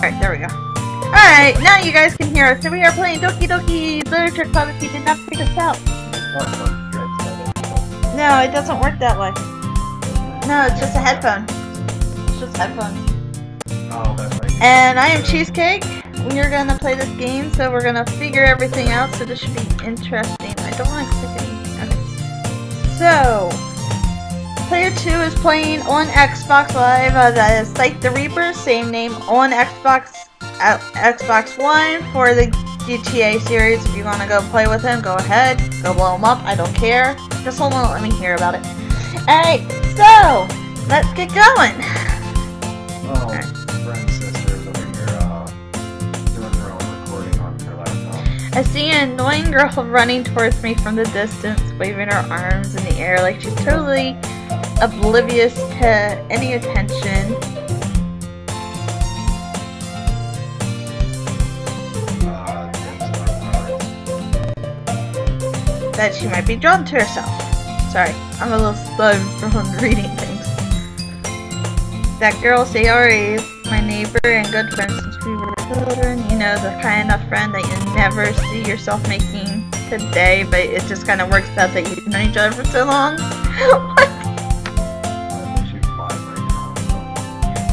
Alright, there we go. Alright, now you guys can hear us. So we are playing Doki Doki Literature Club if you did not figure this out. No, it doesn't work that way. No, it's just a headphone. It's just headphones. Oh, that's right. And I am Cheesecake. We're gonna play this game, so we're gonna figure everything out, so this should be interesting. I don't want to click anything. Okay. So, Player 2 is playing on Xbox Live. That is Psych the Reaper, same name on Xbox One for the GTA series. If you want to go play with him, go ahead. Go blow him up. I don't care. Just hold on, let me hear about it. Alright, so let's get going. Oh, friend's sister's over here doing her own recording on her laptop. I see an annoying girl running towards me from the distance, waving her arms in the air like she's totally oblivious to any attention. That she might be drawn to herself. Sorry, I'm a little slow from reading things. That girl, Sayori, is my neighbor and good friend since we were children. You know, the kind of friend that you never see yourself making today, but it just kind of works out that you've known each other for so long.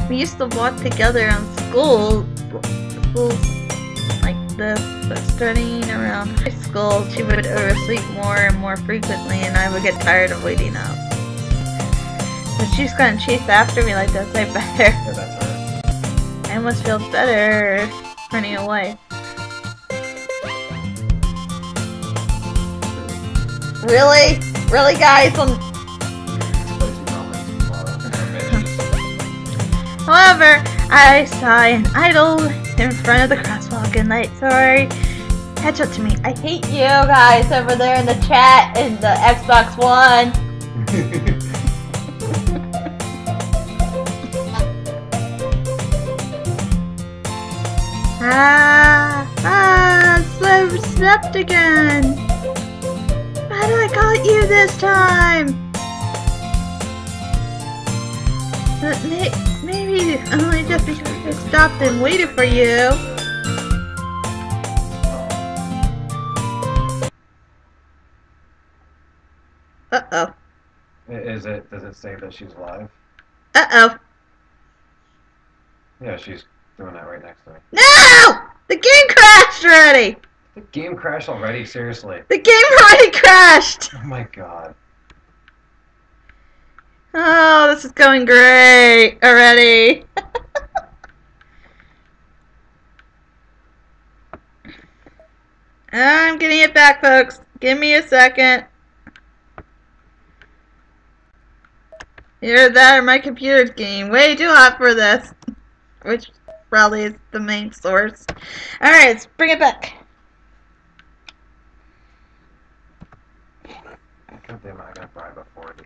We used to walk together on schools like this, but starting around high school, she would oversleep more and more frequently, and I would get tired of waiting up. But she's gonna chase after me like this, I better. Yeah, that's her. I almost feel better running away. Really? Really, guys? However, I saw an idol in front of the crosswalk and light. Sorry, catch up to me. I hate you guys over there in the chat in the Xbox One. Slept again. Why did I call you this time? But maybe only just because I stopped and waited for you. Uh-oh. Does it say that she's live? Uh-oh. Yeah, she's doing that right next to me. No! The game crashed already! The game crashed already? Seriously? The game already crashed! Oh my god. Oh, this is going great already. I'm getting it back, folks. Give me a second. Either that or my computer's getting way too hot for this. Which probably is the main source. Alright, let's bring it back. God damn it, I gotta bribe a 40s.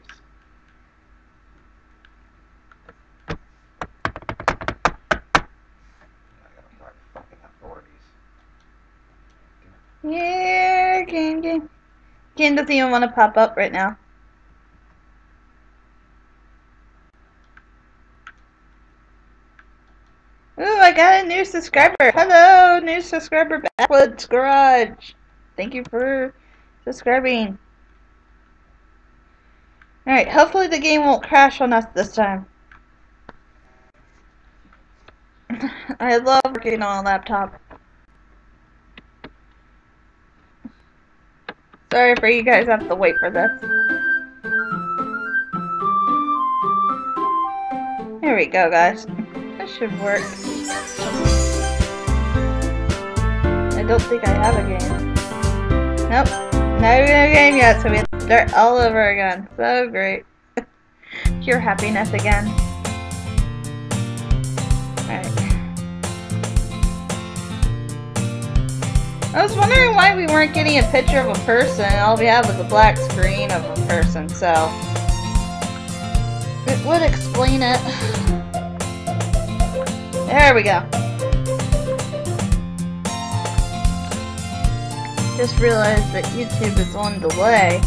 Yeah, game. Game doesn't even want to pop up right now. Ooh, I got a new subscriber. Hello, new subscriber, Backwoods Garage. Thank you for subscribing. Alright, hopefully the game won't crash on us this time. I love working on a laptop. Sorry for you guys have to wait for this. Here we go, guys. That should work. I don't think I have a game. Nope. Not even a game yet, so we have to start all over again. So great. Pure happiness again. Alright. I was wondering why we weren't getting a picture of a person. All we have was a black screen of a person, so it would explain it. There we go. Just realized that YouTube is on delay.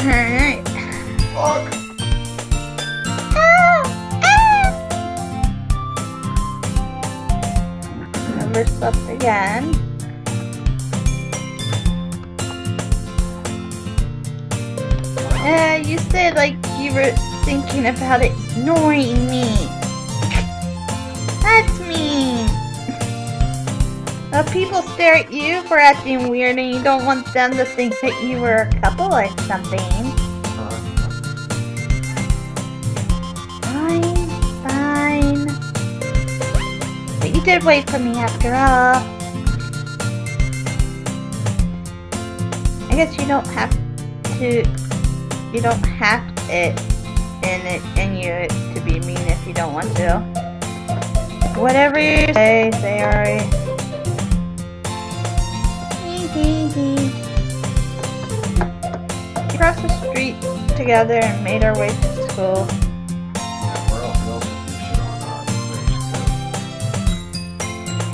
Alright. Fuck! Number stuff again. You said like you were thinking about ignoring me. That's mean. People stare at you for acting weird and you don't want them to think that you were a couple or something. Fine. But you did wait for me after all. I guess you don't have to. You don't have it in you to be mean if you don't want to. Whatever you say, alright. We crossed the street together and made our way to school.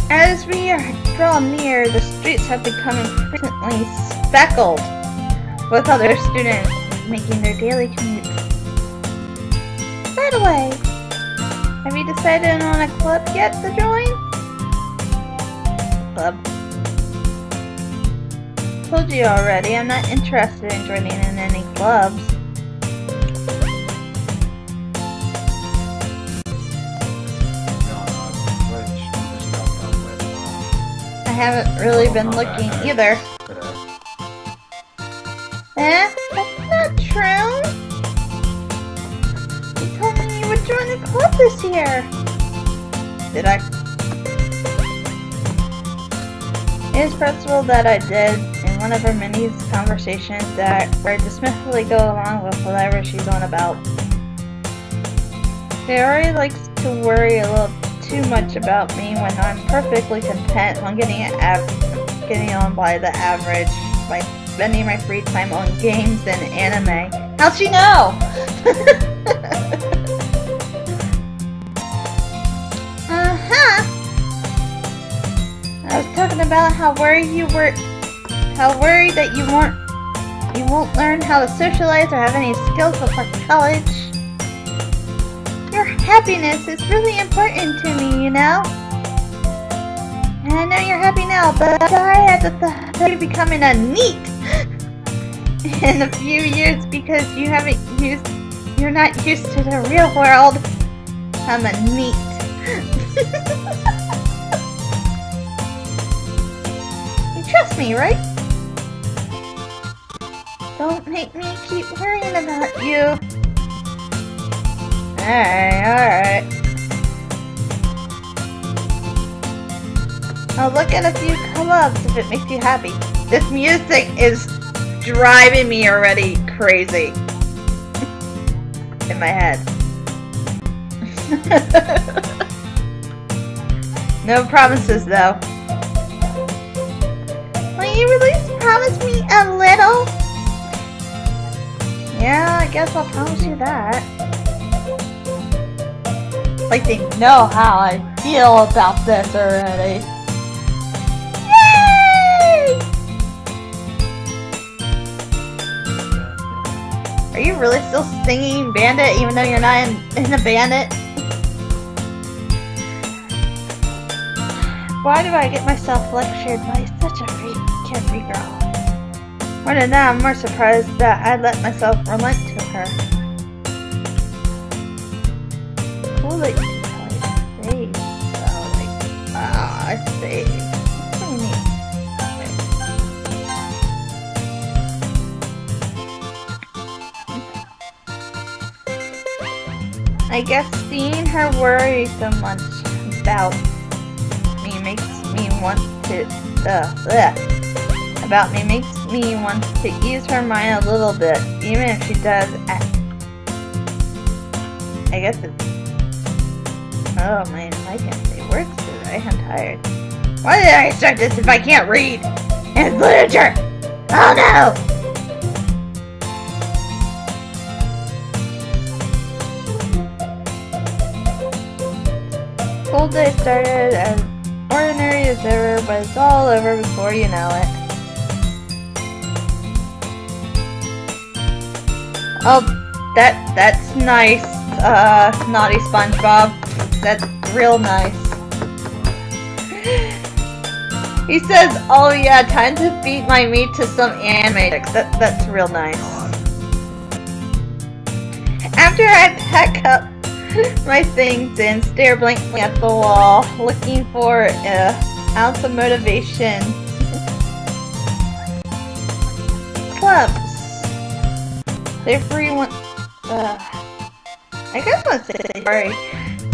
As we draw near, the streets have become increasingly speckled with other students making their daily commute. By the way, have you decided on a club yet to join? Club. Told you already, I'm not interested in joining in any clubs. I haven't really been looking either. That's not true. You told me you would join the club this year. Did I? It is principle that I did in one of her many conversations that where I dismissively go along with whatever she's on about. Sayori likes to worry a little too much about me when I'm perfectly content on getting on by the average by spending my free time on games and anime. How'd she know? I was talking about how worried that you won't learn how to socialize or have any skills before college. Your happiness is really important to me, you know? And I know you're happy now, but I had to thought you're becoming a NEET in a few years because you're not used to the real world. I'm a NEET. You trust me, right? Don't make me keep worrying about you. Alright. I'll look at a few clubs if it makes you happy. This music is driving me already crazy. In my head. No promises though. Will you at least promise me a little? Yeah, I guess I'll promise you that. Like they know how I feel about this already. Yay! Are you really still singing Bandit even though you're not in a Bandit? Why do I get myself lectured by such a carefree girl? More than that, I'm more surprised that I let myself relent to her. Cool that you probably saved. So, like, I saved. That's pretty neat. I guess seeing her worry so much about me makes me want to ease her mind a little bit, even if she does act. I guess it's. Oh man, I can't say words today. I'm tired. Why did I start this if I can't read? It's literature. Oh no! School day started as ordinary as ever, but it's all over before you know it. Oh, that's nice, naughty SpongeBob. That's real nice. He says, "Oh yeah, time to feed my meat to some animatrix." That's real nice. After I pack up my things and stare blankly at the wall, looking for an ounce of motivation. Clubs. Everyone. I guess I'll say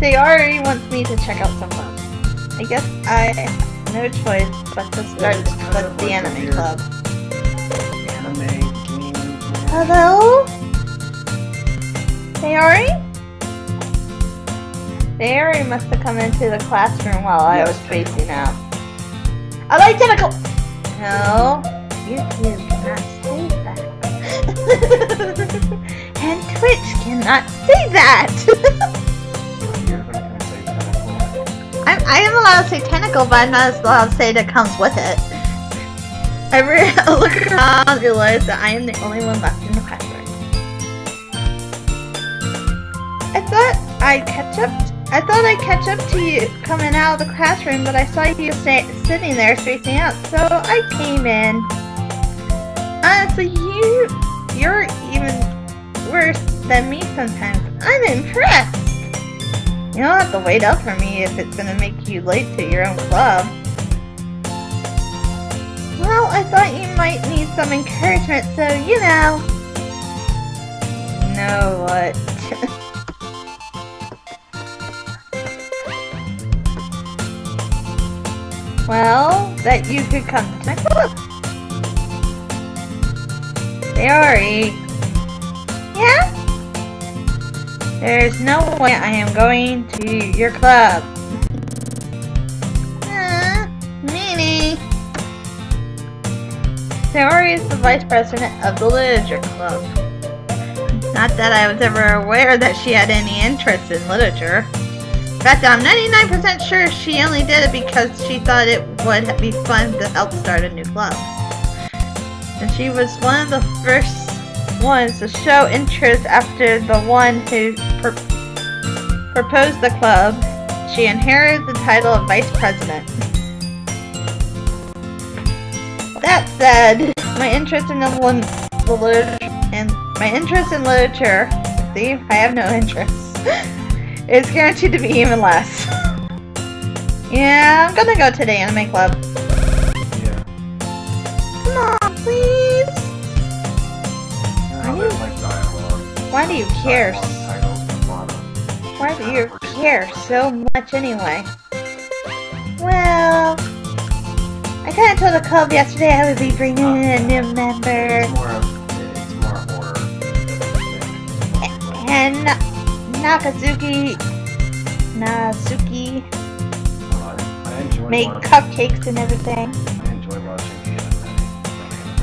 Sayori wants me to check out some clubs. I guess I have no choice but to start with the anime club. Anime game. Hello? Sayori? Sayori must have come into the classroom while I was spacing out. I like tentacle! No, you two cannot say that. And Twitch cannot say that! I am allowed to say tentacle, but I'm not allowed to say that comes with it. I look around and realize that I am the only one left in the classroom. I thought I'd catch up to you coming out of the classroom, but I saw you sitting there spacing out, so I came in. Honestly, you're even worse than me sometimes. I'm impressed. You don't have to wait up for me if it's gonna make you late to your own club. Well, I thought you might need some encouragement, so you know. Know what? Well, that you could come to my club. Sayori. Yeah? There's no way I am going to your club. Meanie. Sayori is the vice president of the literature club. Not that I was ever aware that she had any interest in literature. In fact, I'm 99% sure she only did it because she thought it would be fun to help start a new club. And she was one of the first ones to show interest after the one who proposed the club. She inherited the title of vice president. That said, my interest in literature, see, I have no interest, is guaranteed to be even less. Yeah, I'm gonna go to the anime club. Yeah. Come on, please. Why do you care? Why do you care so much anyway? Well, I kinda told the club yesterday I would be bringing in a new member. It's more horror. And Nazuki make cupcakes and everything. I enjoy watching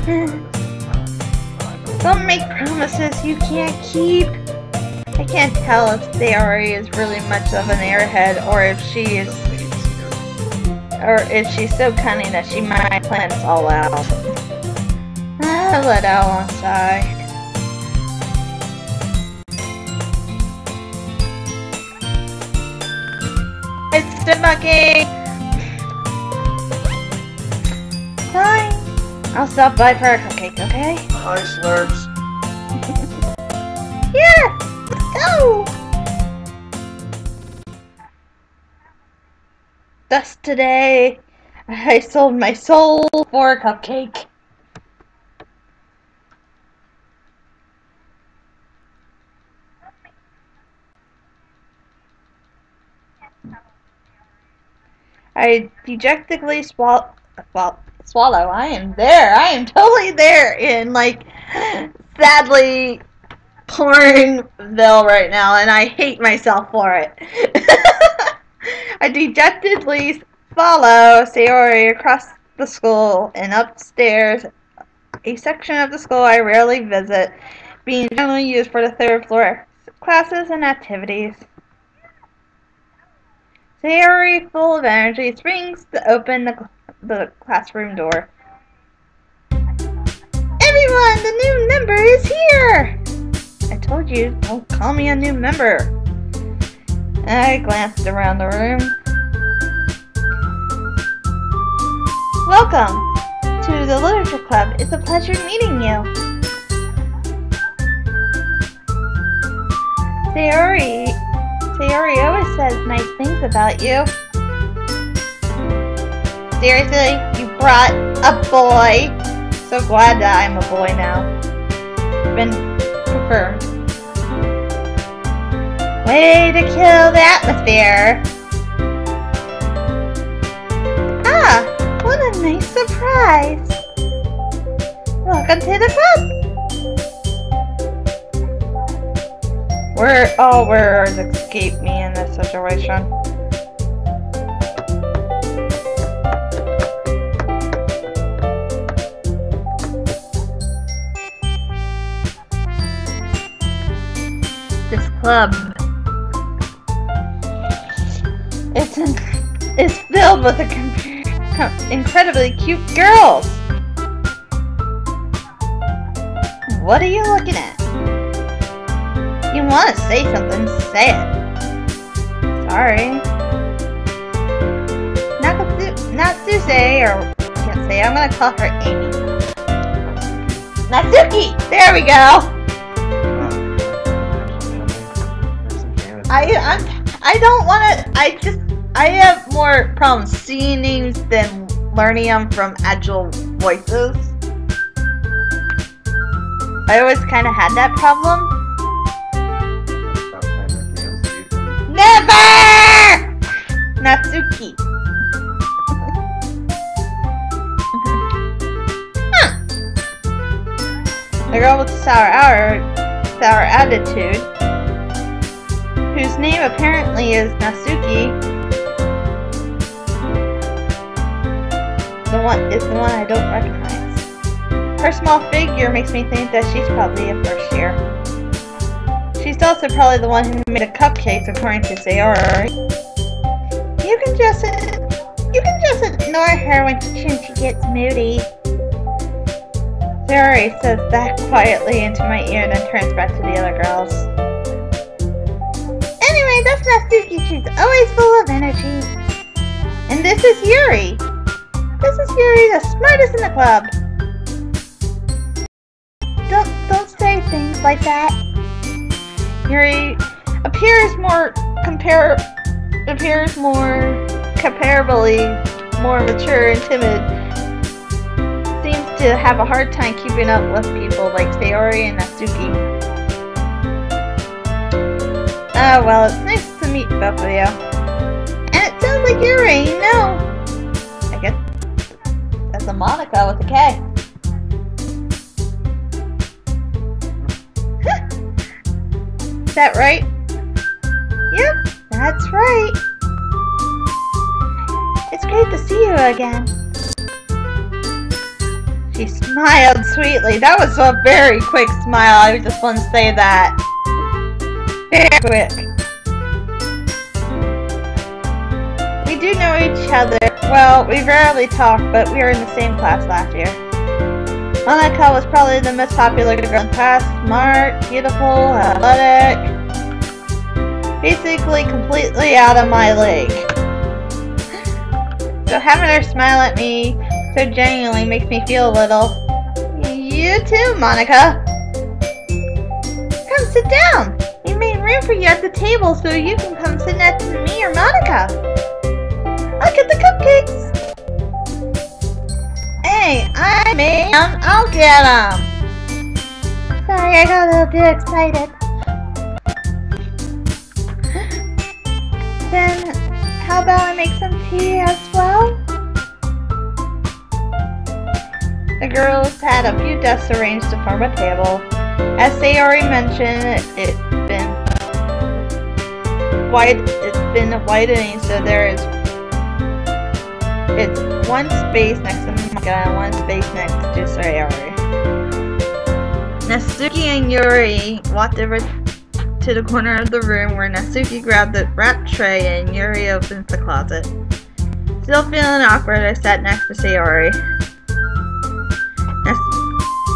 anime. Don't make promises you can't keep. I can't tell if Sayori is really much of an airhead or if she's so cunning that she might plan us all out. I let out a sigh. It's Monkey! Fine. I'll stop by for a cupcake, okay? Hi, Slurps. Here! Let's go! Thus today, I sold my soul for a cupcake. I dejectedly swallow. I am there. I am totally there in, like, sadly, Pornville right now, and I hate myself for it. I dejectedly follow Sayori across the school and upstairs, a section of the school I rarely visit, being generally used for the third floor classes and activities. Sayori, full of energy, springs to open the classroom door. Everyone, the new member is here! I told you, don't call me a new member. I glanced around the room. Welcome to the Literature Club. It's a pleasure meeting you. Sayori always says nice things about you. Seriously? You brought a boy? So glad that I'm a boy now. Been confirmed. Way to kill the atmosphere. Ah, what a nice surprise. Welcome to the club. All words escape me in this situation. This club, it's filled with incredibly cute girls. What are you looking at? You want to say something, say it. Sorry. Natsuse, or I can't say, I'm gonna call her Amy. Natsuki! There we go! I don't wanna, I have more problems seeing names than learning them from actual voices. I always kinda had that problem. Never! Natsuki. Huh. The girl with the sour attitude, whose name apparently is Natsuki, is the one I don't recognize. Her small figure makes me think that she's probably a first year. She's also probably the one who made the cupcakes, according to Sayori. You can just ignore her when she gets moody. Sayori says that quietly into my ear and then turns back to the other girls. Anyway, that's Natsuki. She's always full of energy. And this is Yuri. This is Yuri, the smartest in the club. Don't say things like that. Yuri appears comparably more mature and timid. Seems to have a hard time keeping up with people like Sayori and Natsuki. Oh well, it's nice to meet both of you. And it sounds like Yuri, you know. I guess that's a Monica with a K. Is that right? Yep, that's right. It's great to see you again. She smiled sweetly. That was a very quick smile. I just want to say that. Very quick. We do know each other. Well, we rarely talk, but we were in the same class last year. Monica was probably the most popular girl in class. Smart, beautiful, athletic. Basically completely out of my league. So having her smile at me so genuinely makes me feel a little. You too, Monica. Come sit down. We made room for you at the table so you can come sit next to me or Monica. I'll get the cupcakes. Hey, I made them. I'll get them. Sorry, I got a little too excited. Then, how about I make some tea as well? The girls had a few desks arranged to form a table. As Sayori mentioned, it's been widening, so it's one space next to Monica and one space next to Sayori. Natsuki and Yuri walked over to the corner of the room where Natsuki grabbed the wrap tray and Yuri opened the closet. Still feeling awkward, I sat next to Sayori.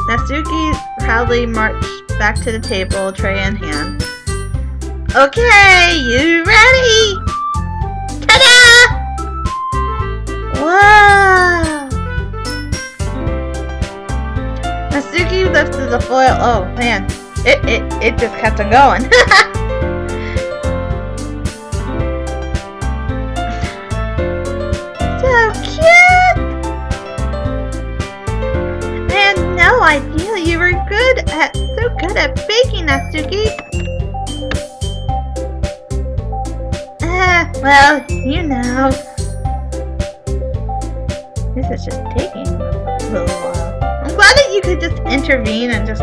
Natsuki proudly marched back to the table, tray in hand. Okay, you ready? Ta-da! Wow! Natsuki lifted the foil. Oh man, it just kept on going. So cute! I had no idea you were so good at baking, Natsuki. Well, you know. This is just taking a little while. I'm glad that you could just intervene and just,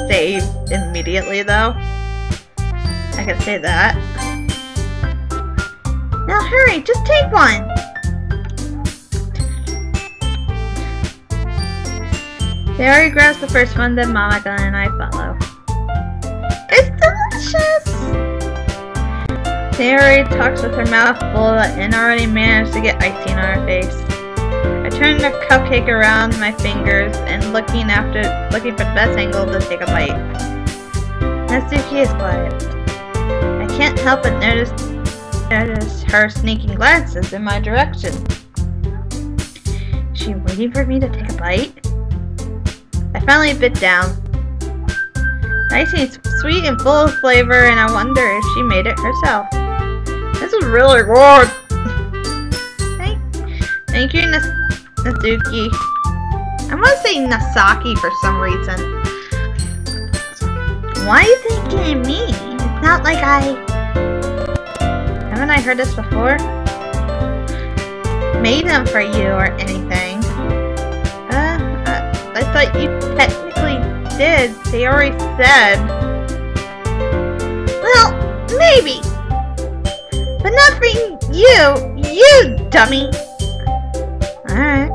say immediately, though. I could say that. Now hurry, just take one! Sayori grabs the first one, then Monica and I follow. It's delicious! Sayori talks with her mouth full and already managed to get icing on her face. I turn the cupcake around my fingers and looking for the best angle to take a bite. Natsuki is quiet. I can't help but notice her sneaking glances in my direction. Is she waiting for me to take a bite? I finally bit down. The icing is sweet and full of flavor, and I wonder if she made it herself. This is really good. Thank you, Natsuki. I want to say Nasaki for some reason. Why are you thinking of me? It's not like haven't I heard this before? Made them for you or anything. I thought you technically did. Sayori said. Well, maybe. But not for you dummy. Alright.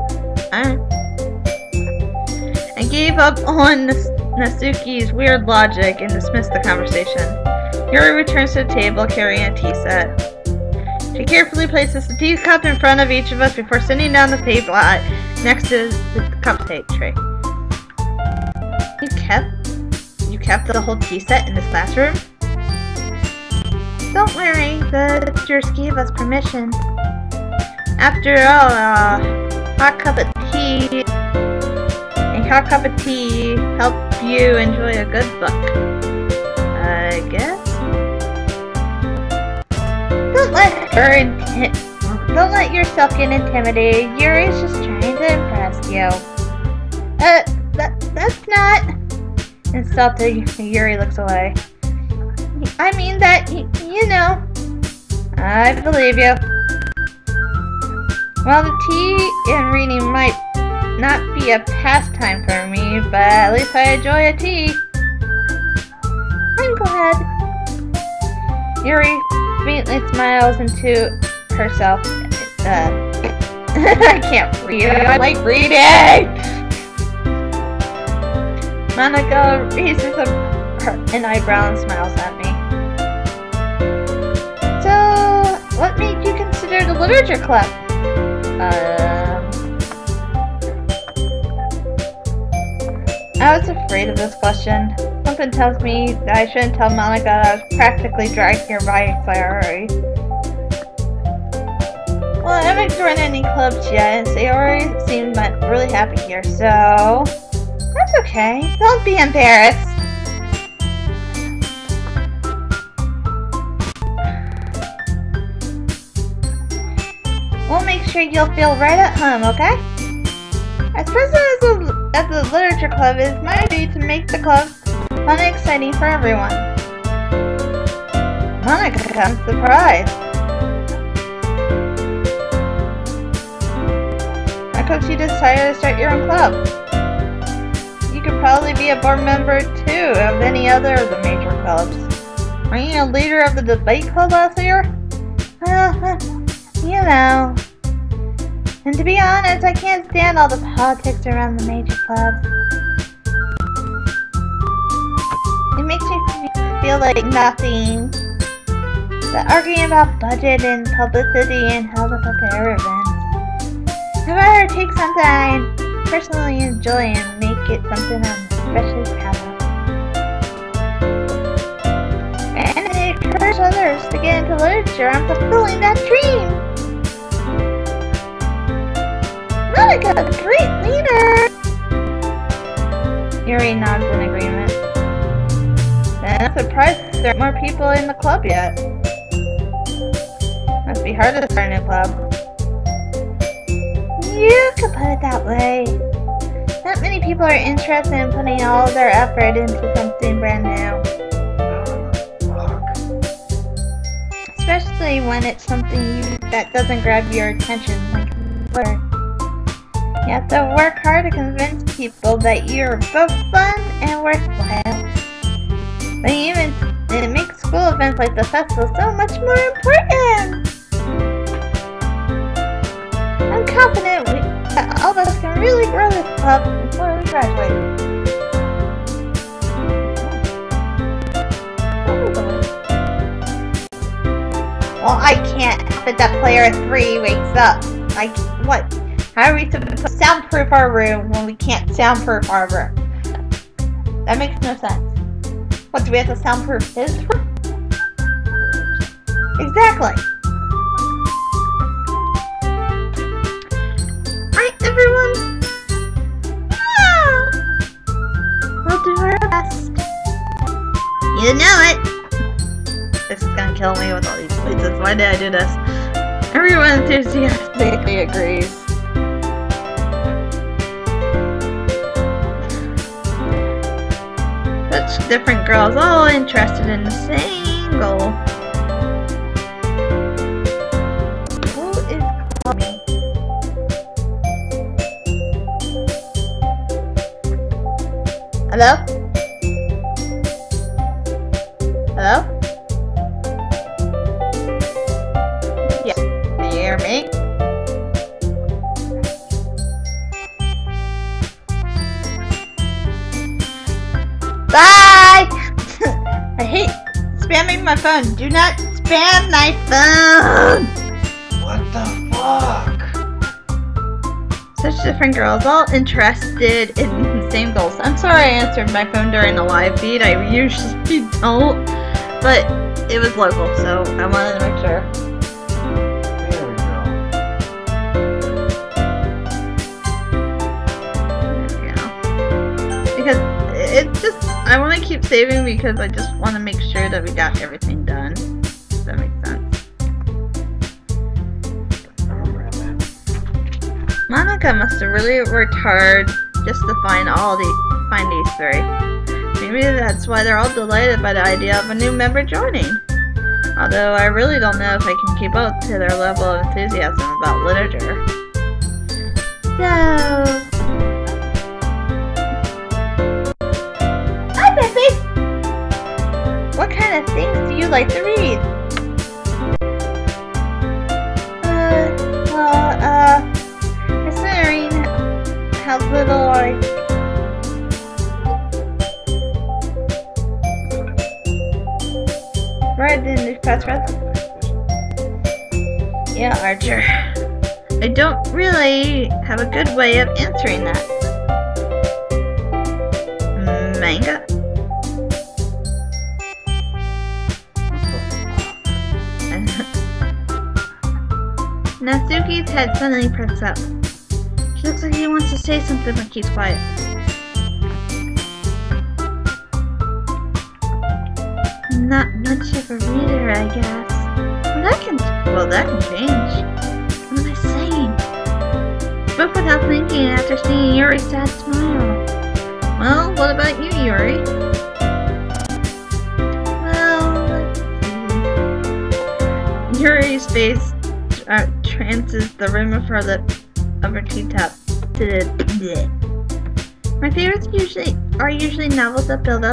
I gave up on Natsuki's weird logic and dismissed the conversation. Yuri returns to the table carrying a tea set. She carefully places the teacup in front of each of us before sitting down the table next to the cupcake tray. You kept the whole tea set in this classroom? Don't worry, the teachers gave us permission. After all, a hot cup of tea helps you enjoy a good book. I guess? Don't let yourself get intimidated. Yuri's just trying to impress you. That's not... Insulted, Yuri looks away. I mean that, you know. I believe you. Well, the tea and reading might not be a pastime for me, but at least I enjoy a tea. I'm glad. Yuri faintly smiles into herself. I can't read. I like reading! Monica raises an eyebrow and smiles at me. So, what made you consider the literature club? I was afraid of this question. Something tells me that I shouldn't tell Monica that I was practically dragged here by Sayori. Well, I haven't joined any clubs yet. Sayori seems really happy here, so that's okay. Don't be embarrassed. We'll make sure you'll feel right at home, okay? As president of the literature club, it is my duty to make the club fun and exciting for everyone. Monica, I'm surprised. How come you decided to start your own club? You could probably be a board member too of any other of the major clubs. Aren't you a leader of the debate club out there? You know. And to be honest, I can't stand all the politics around the major clubs. It makes me feel like nothing but arguing about budget and publicity and how to prepare events. I'd rather take something I personally enjoy and make it something I'm especially proud of. And it encourages others to get into literature. I'm fulfilling that dream! Monica, great leader! Yuri nods in agreement. And I'm surprised there aren't more people in the club yet. Must be hard to start a new club. You could put it that way. Not many people are interested in putting all their effort into something brand new. Especially when it's something that doesn't grab your attention like work. You have to work hard to convince people that you're both fun and worthwhile. But it makes school events like the festival so much more important. I'm confident that all of us can really grow this club before we graduate. Well, I can't help it that player 3 wakes up. Like, what? How are we supposed to soundproof our room when we can't soundproof our room? That makes no sense. What, do we have to soundproof his room? Exactly. Right, everyone? Yeah! We'll do our best. You know it! This is gonna kill me with all these places. Why did I do this? Everyone enthusiastically agrees. Such different girls, all interested in the same goal. Who is calling me? Hello? Hello? Yes. Can you hear me? Bye! I hate spamming my phone. Do not spam my phone! What the fuck? Such different girls, all interested in the same goals. I'm sorry I answered my phone during the live feed. I usually don't. But it was local, so I wanted to make sure. There we go. There we go. Because it's just, I want to keep saving because I just want to make sure that we got everything done. Does that make sense? Monica must have really worked hard just to find these three. Maybe that's why they're all delighted by the idea of a new member joining. Although I really don't know if I can keep up to their level of enthusiasm about literature. So... Hi, Biffy! What kind of things do you like to read? Considering how little I... Read in this past present. Yeah, Archer. I don't really have a good way of answering that. Manga? Natsuki's head suddenly perks up. She looks like he wants to say something but keeps quiet. Not much of a reader, I guess. Well, that can change. What am I saying? Spoke without thinking after seeing Yuri's sad smile. Well, what about you, Yuri? Well, let's see. Yuri's face trances the rim of her lip of her teacup to the My favorites are usually novels that build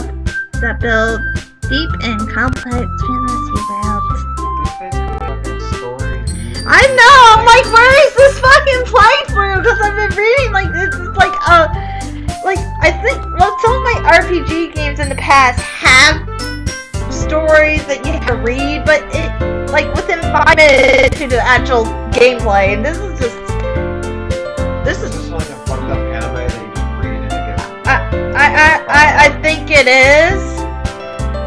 deep and complex fantasy worlds. I know! I'm like, where is this fucking playthrough? Because I've been reading like this. It's like I think some of my RPG games in the past have stories that you have to read, but it like within 5 minutes to the actual gameplay. And this is just like a fucked up anime that you just read and it gets. I think it is.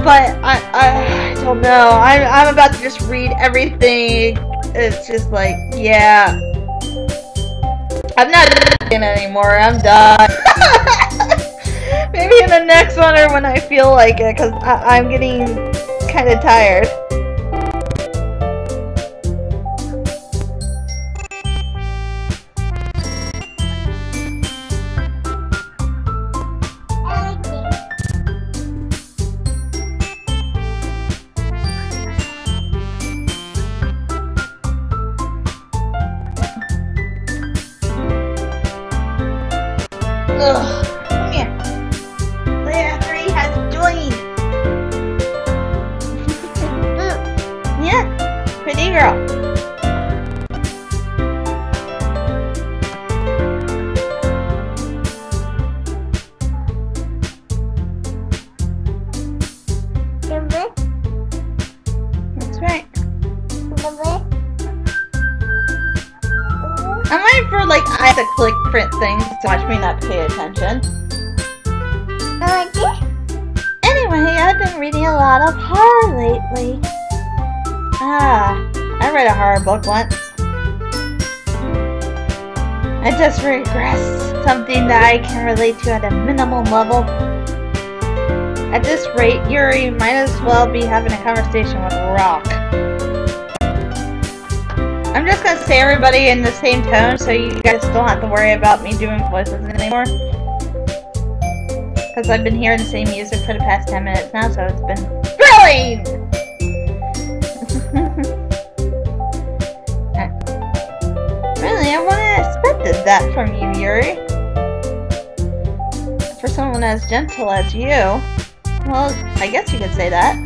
But I don't know. I'm about to just read everything. It's just like, yeah. I'm not reading anymore. I'm done. Maybe in the next one or when I feel like it, because I'm getting kind of tired. Ugh, come here. Player 3 has joined. Yeah, pretty girl. That's right. I'm waiting for like I have to click print things to watch me not pay attention. Anyway, I've been reading a lot of horror lately. I read a horror book once. I just regressed something that I can relate to at a minimum level. At this rate, Yuri might as well be having a conversation with Rock. I'm just gonna say everybody in the same tone so you guys don't have to worry about me doing voices anymore. Because I've been hearing the same music for the past 10 minutes now, so it's been thrilling! Really, I wouldn't have expected that from you, Yuri. For someone as gentle as you. Well, I guess you could say that.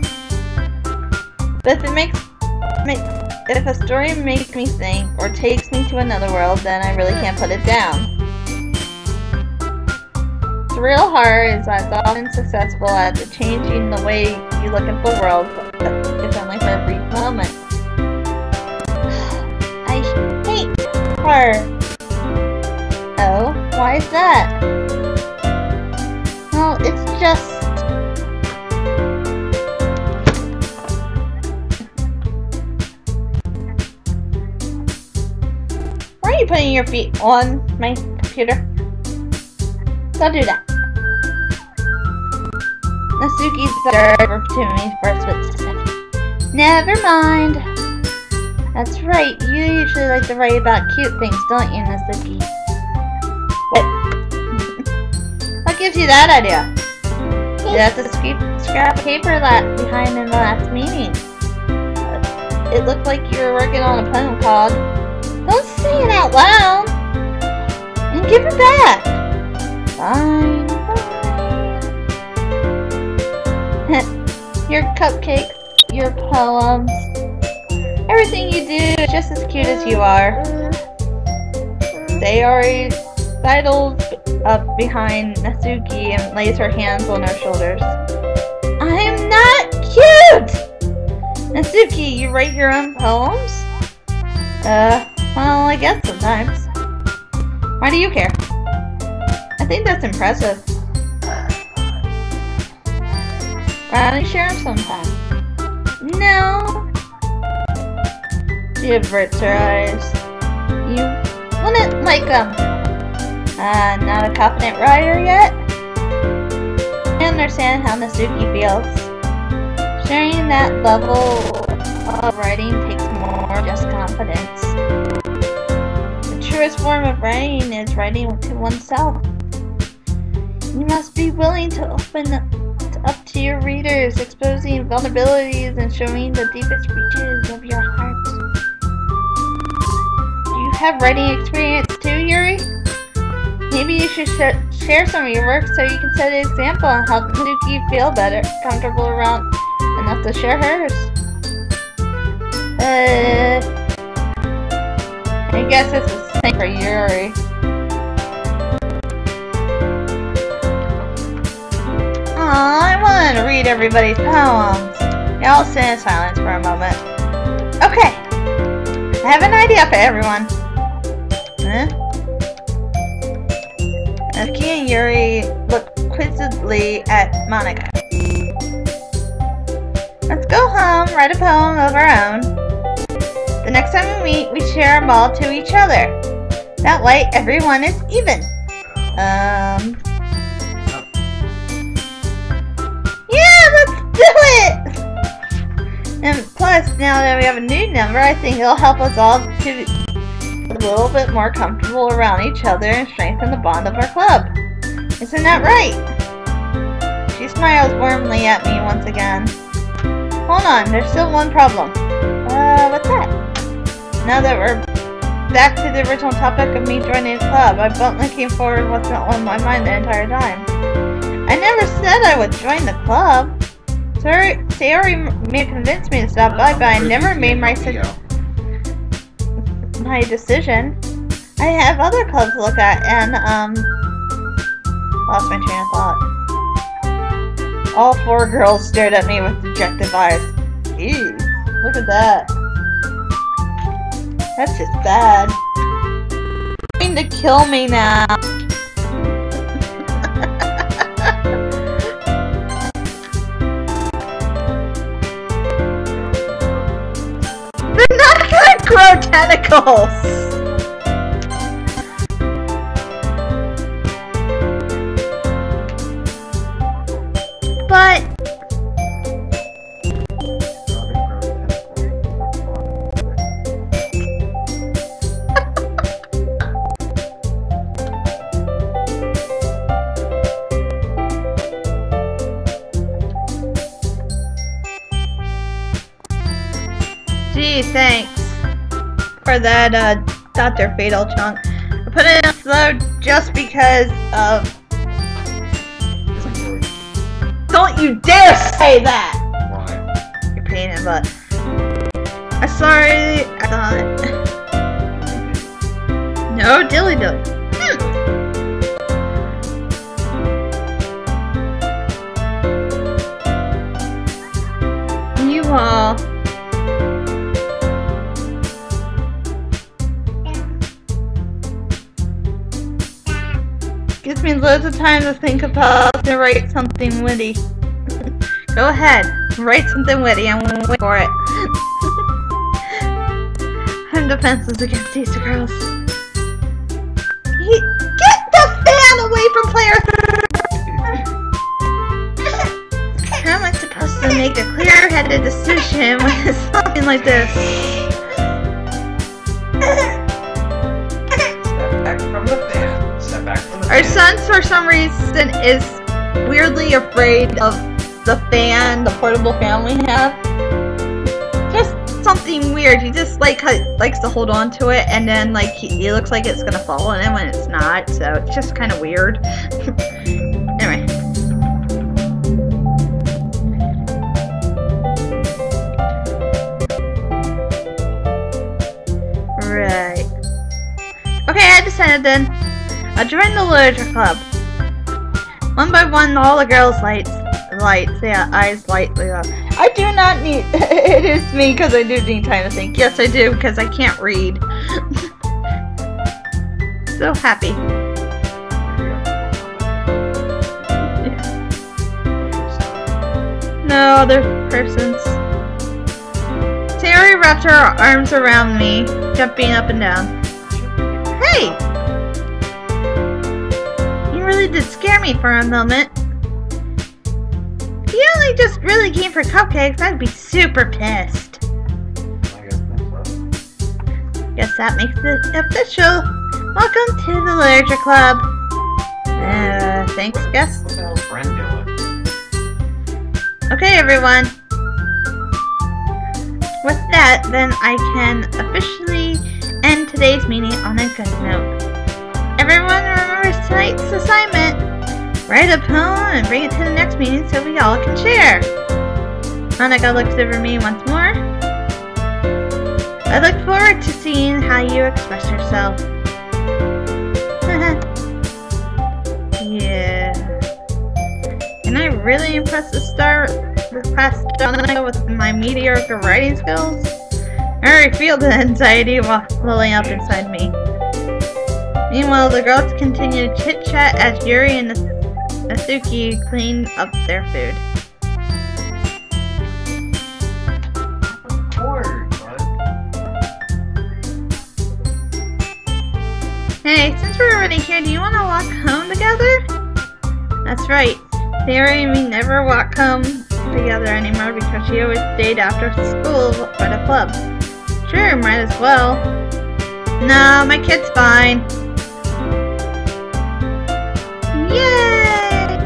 But if a story makes me think or takes me to another world, then I really can't put it down. Real horror is as often successful at changing the way you look at the world, if only for a brief moment. I hate horror. Oh, why is that? Well, it's just... Why are you putting your feet on my computer? Don't do that. Natsuki's over to me for a split second. Never mind. That's right, you usually like to write about cute things, don't you, Natsuki? What? What gives you that idea? You have to scrap paper behind in the last meeting. It looked like you were working on a poem called... Don't say it out loud! And give it back! Fine, Your cupcakes, your poems, everything you do is just as cute as you are. Sayori sidles up behind Natsuki and lays her hands on her shoulders. I'm not cute! Natsuki, you write your own poems? Well, I guess sometimes. Why do you care? I think that's impressive. Why don't you share them sometime? No. She averts her eyes. You wouldn't like not a confident writer yet? I understand how Nasuki feels. Sharing that level of writing takes more than just confidence. The truest form of writing is writing to oneself. You must be willing to open up to your readers, exposing vulnerabilities and showing the deepest reaches of your heart. Do you have writing experience too, Yuri? Maybe you should share some of your work so you can set an example on how to make you feel better, comfortable around enough to share hers. I guess it's the same for Yuri. I wanted to read everybody's poems. Y'all sit in silence for a moment. Okay, I have an idea for everyone. Aki and Yuri look quizzically at Monika. Let's go home, write a poem of our own. The next time we meet, we share them all to each other. That way, everyone is even. Yeah, let's do it! And plus, now that we have a new number, I think it'll help us all to a little bit more comfortable around each other and strengthen the bond of our club. Isn't that right? She smiles warmly at me once again. Hold on, there's still one problem. What's that? Now that we're back to the original topic of me joining the club, I bluntly came forward with what's on my mind the entire time. I never said I would join the club. Sayori may convince me to stop by, but I never made my decision. I have other clubs to look at, and lost my train of thought. All four girls stared at me with dejected eyes. Ew, look at that. That's just bad. Trying to kill me now. They're not gonna grow tentacles! But... Gee, thanks for that, Dr. Fatal chunk. I put it in slow just because of... Don't you dare say that! Why? You're pain in the butt. I'm sorry, I thought it. No, dilly dilly. You all... Gives me loads of time to think about to write something witty. Go ahead, write something witty. I'm gonna wait for it. I'm defenseless against these girls. Get the fan away from player 3! How am I supposed to make a clear-headed decision when it's something like this? Step back from the fan. Step back from the Our fan. son, for some reason, is weirdly afraid of the fan the portable fan we have. Just something weird. He just likes to hold on to it, and then he looks like it's gonna fall on him when it's not. So it's just kind of weird. Anyway. Right. Okay, I decided then. I'll join the literature club. One by one, all the girls' eyes lightly up. I do not need. It is me because I do need time to think. Yes, I do because I can't read. So happy. No other persons. Sayori wrapped her arms around me, jumping up and down. Hey! You really did scare me for a moment. If you only just really came for cupcakes, I'd be super pissed. Guess that makes it official. Welcome to the Literature Club. Thanks, guess. What's our friend doing? Okay, everyone. With that, then I can officially end today's meeting on a good note. Everyone remembers tonight's assignment. Write a poem and bring it to the next meeting so we all can share. Monica looks over me once more. I look forward to seeing how you express yourself. Yeah. Can I really impress this class with my mediocre writing skills? I already feel the anxiety welling up inside me. Meanwhile, the girls continue to chit-chat as Yuri and Natsuki clean up their food. Hey, since we're already here, do you want to walk home together? That's right. Yuri and me never walk home together anymore because she always stayed after school for the club. Sure, might as well. No, my kid's fine. Yay!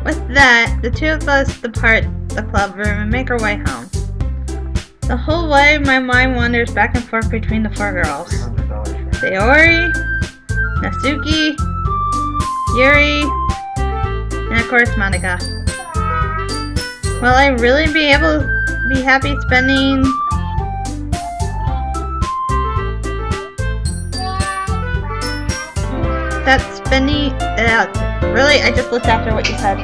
With that, the two of us depart the club room and make our way home. The whole way, my mind wanders back and forth between the four girls. Sayori, Natsuki, Yuri, and of course Monica. Will I really be happy spending really? I just looked after what you said.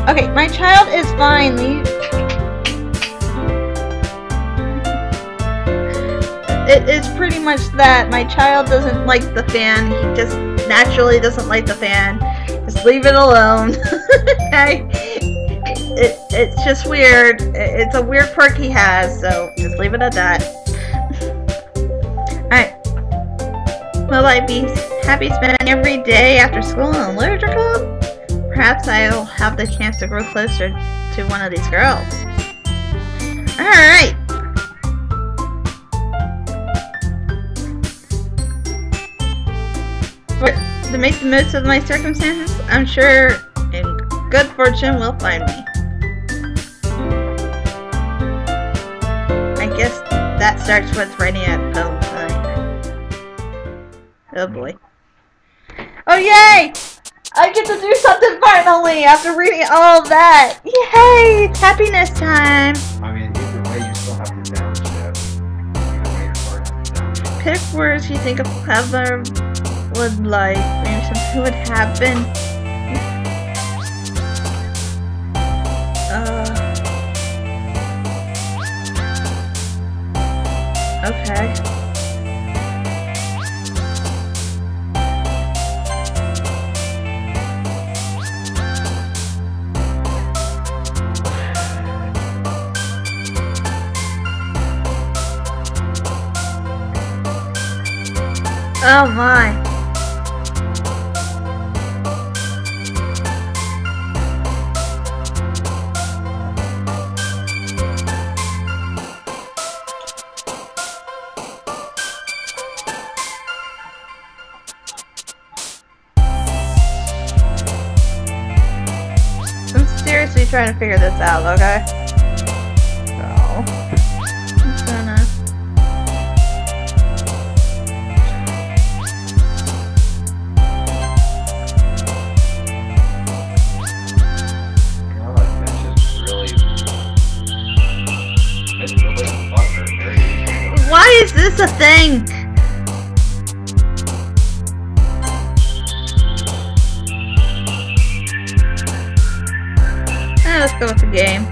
Okay, my child is fine. It is pretty much that. My child doesn't like the fan. He just naturally doesn't like the fan. Just leave it alone. Okay? It's just weird. It's a weird quirk he has, so just leave it at that. Alright. Will I be happy spending every day after school in a literature club? Perhaps I'll have the chance to grow closer to one of these girls. Alright. To make the most of my circumstances, I'm sure in good fortune will find me. I guess that starts with writing a poem tonight. Oh boy. Oh yay! I get to do something finally after reading all of that! Yay! It's happiness time! I mean, either way, you still have to downshift. Either way, your part has to downshift. Pick words you think a clever would like. Maybe something would happen. Okay. Oh my. I'm seriously trying to figure this out, okay? So, I'm gonna... Why is this a thing? Let's go with the game.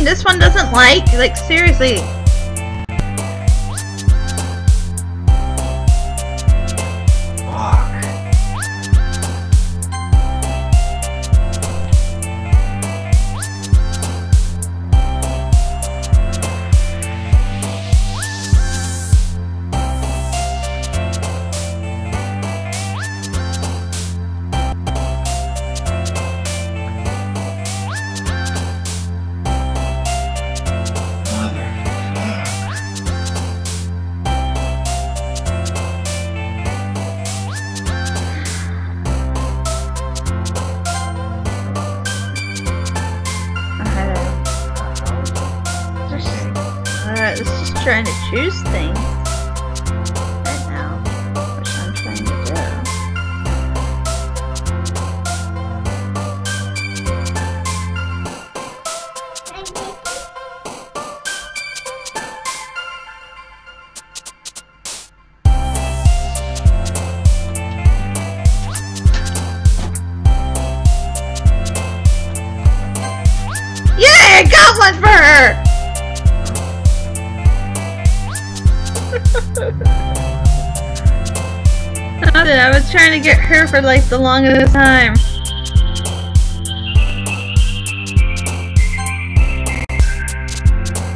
this one doesn't like seriously. It's just trying to choose things right now, which I'm trying to do. Yeah, I got one for her! Nothing, I was trying to get her for like the longest time.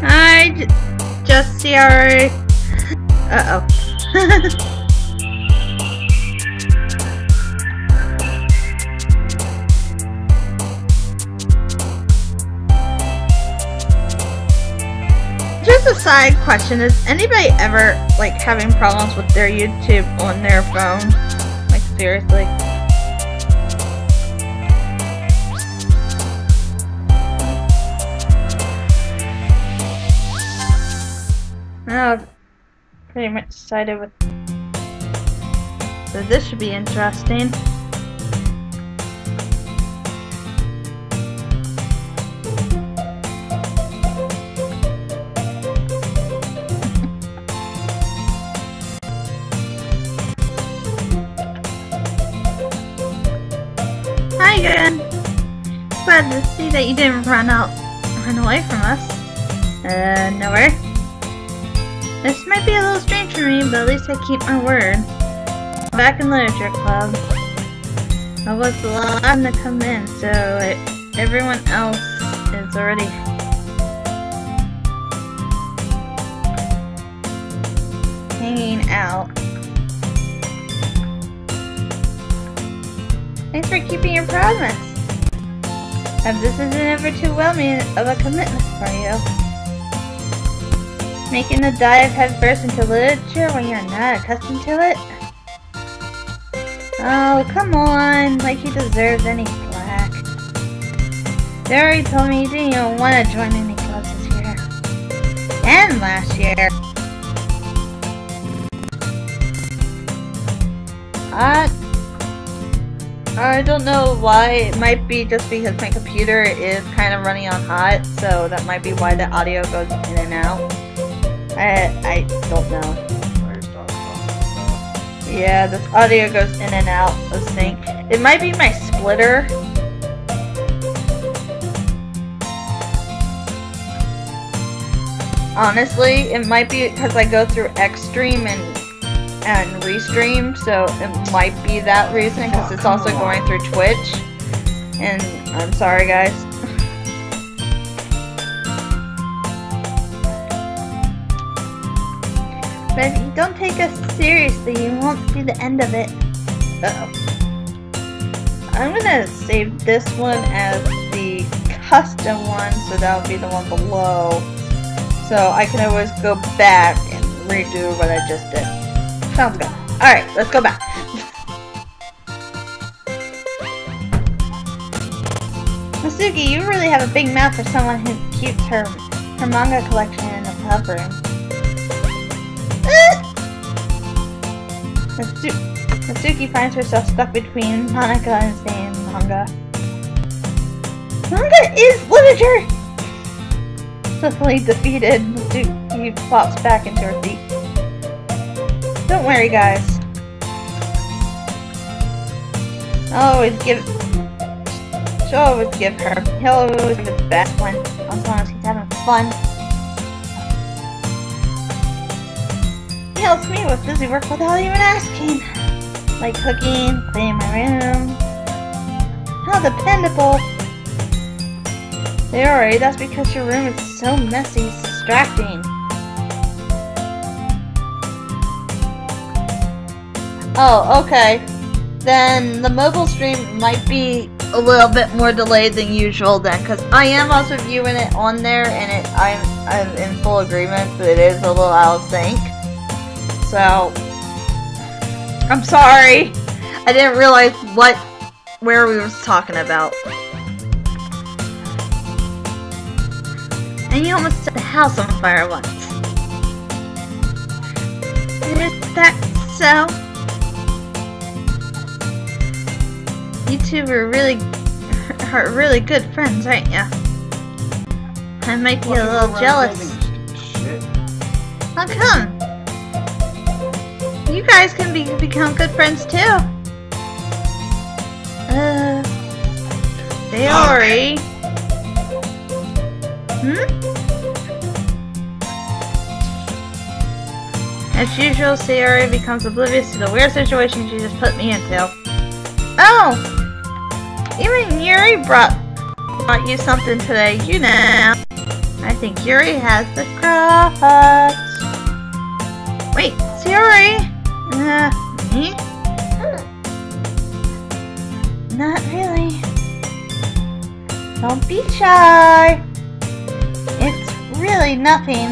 Hi, just see alright. Uh-oh. Just a side question, is anybody ever like having problems with their YouTube on their phone? Like seriously? Oh, pretty much decided with. So this should be interesting. Hi again. Glad to see that you didn't run away from us. Nowhere. This might be a little strange for me, but at least I keep my word. Back in literature club, I was the last one to come in, so everyone else is already hanging out. Thanks for keeping your promise. If this isn't ever too welcoming of a commitment for you. Making a dive headfirst into literature when you're not accustomed to it? Oh, come on, like he deserves any flack. They already told me you didn't even want to join any clubs this year. And last year. I don't know why. It might be just because my computer is kind of running on hot, so that might be why the audio goes in and out. I don't know. Yeah, this audio goes in and out of sync. It might be my splitter. Honestly, it might be because I go through Xstream and Restream, so it might be that reason, because it's also going through Twitch. And I'm sorry, guys. But if you don't take us seriously, you won't see the end of it. Uh-oh. I'm gonna save this one as the custom one, so that'll be the one below. So I can always go back and redo what I just did. Sounds good. Alright, let's go back. Masuki, you really have a big mouth for someone who keeps her manga collection in the club room. Masuki finds herself stuck between Monica and saying manga. Manga is literature! Swiftly defeated, Masuki flops back into her seat. Don't worry, guys. She'll always give her. He'll always give the best one, as long as he's having fun. He helps me with busy work without even asking. Like cooking, cleaning my room. How dependable. Sayori, that's because your room is so messy, it's distracting. Oh, okay. Then the mobile stream might be a little bit more delayed than usual then, because I am also viewing it on there, and I'm in full agreement that it is a little out of sync. So, I'm sorry. I didn't realize where we was talking about. And you almost set the house on fire once. Is that so? You two are really good friends, aren't ya? I might be a little jealous. How come? You guys can become good friends too. Sayori. As usual, Sayori becomes oblivious to the weird situation she just put me into. Oh! Even Yuri brought you something today, you know. I think Yuri has the crutch. Wait, Sayori? Me? Not really. Don't be shy. It's really nothing.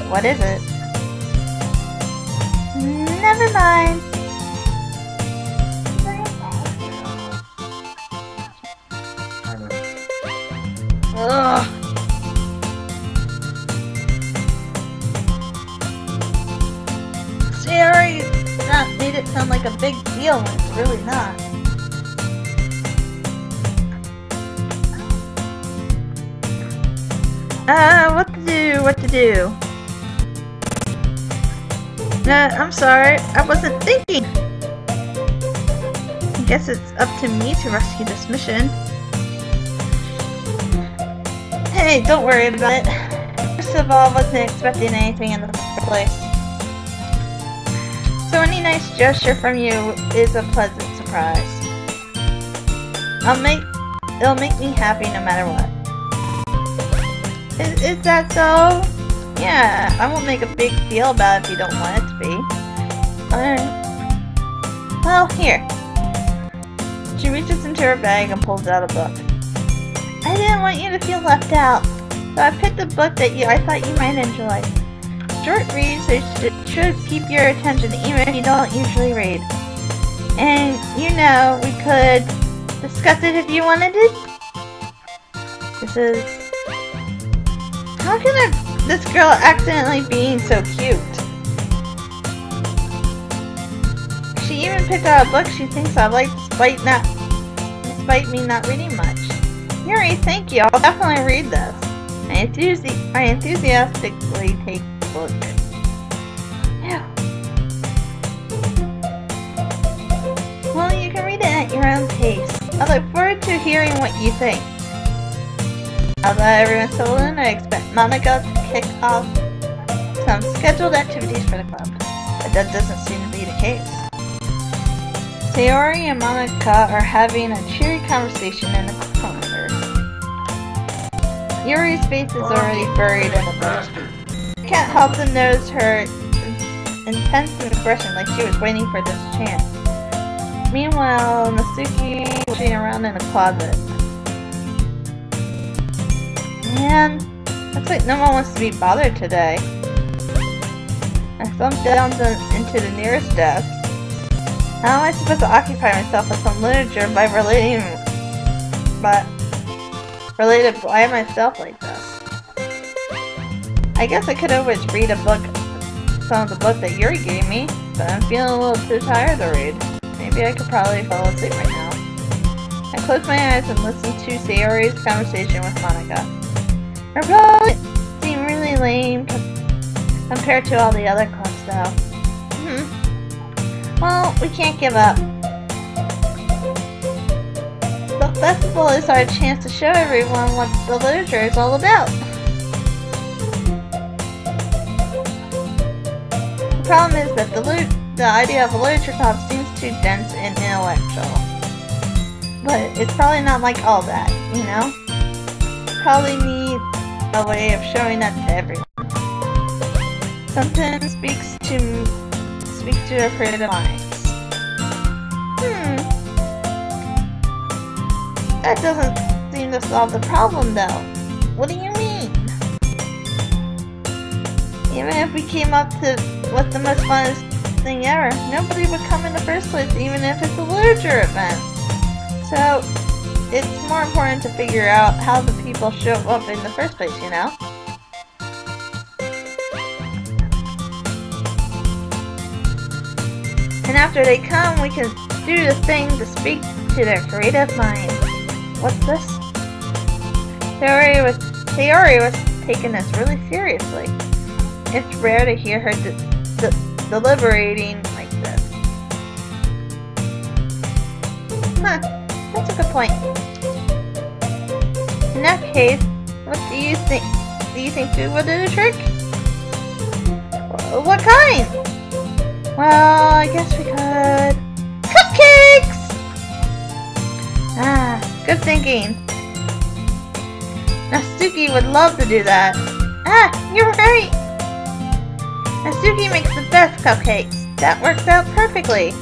What is it? Never mind. Ugh. Sayori made it sound like a big deal when it's really not. What to do? I'm sorry, I wasn't thinking. I guess it's up to me to rescue this mission. Hey, don't worry about it. First of all, I wasn't expecting anything in the first place. So any nice gesture from you is a pleasant surprise. It'll make me happy no matter what. Is that so? Yeah, I won't make a big deal about it if you don't want it to be. Alright. Well, here. She reaches into her bag and pulls out a book. I didn't want you to feel left out, so I picked a book that I thought you might enjoy. Short reads, so it should keep your attention even if you don't usually read. And, you know, we could discuss it if you wanted it. This is... How can this girl accidentally being so cute? She even picked out a book she thinks I like despite me not reading much. Yuri, thank you. I'll definitely read this. I enthusiastically take the book. Yeah. Well, you can read it at your own pace. I look forward to hearing what you think. Now that everyone's settled in, I expect Monica to kick off some scheduled activities for the club. But that doesn't seem to be the case. Sayori and Monica are having a cheery conversation in the corner. Yuri's face is already buried in a book. I can't help to notice her intense expression like she was waiting for this chance. Meanwhile, Natsuki is pushing around in a closet. Man, looks like no one wants to be bothered today. I thumbed down into the nearest desk. How am I supposed to occupy myself with some literature related by myself like this? I guess I could always read some of the book that Yuri gave me, but I'm feeling a little too tired to read. Maybe I could probably fall asleep right now. I close my eyes and listen to Sayori's conversation with Monica. Her probably seem really lame compared to all the other clubs though. Well, we can't give up. The festival is our chance to show everyone what the literature is all about. problem is that the idea of a literature club seems too dense and intellectual. But it's probably not like all that, you know? Probably need a way of showing that to everyone. Something speaks to their creative minds. That doesn't seem to solve the problem though. What do you mean? Even if we came up to what's the most funnest thing ever, nobody would come in the first place, even if it's a literature event. So, it's more important to figure out how the people show up in the first place, you know? And after they come, we can do the thing to speak to their creative minds. What's this? Sayori was taking this really seriously. It's rare to hear her deliberating like this. Huh, that's a good point. In that case, what do you think? Do you think we will do the trick? What kind? Well, I guess we could... Cupcakes! Ah, good thinking. Natsuki would love to do that. Ah, you're right! Natsuki makes the best cupcakes. That works out perfectly.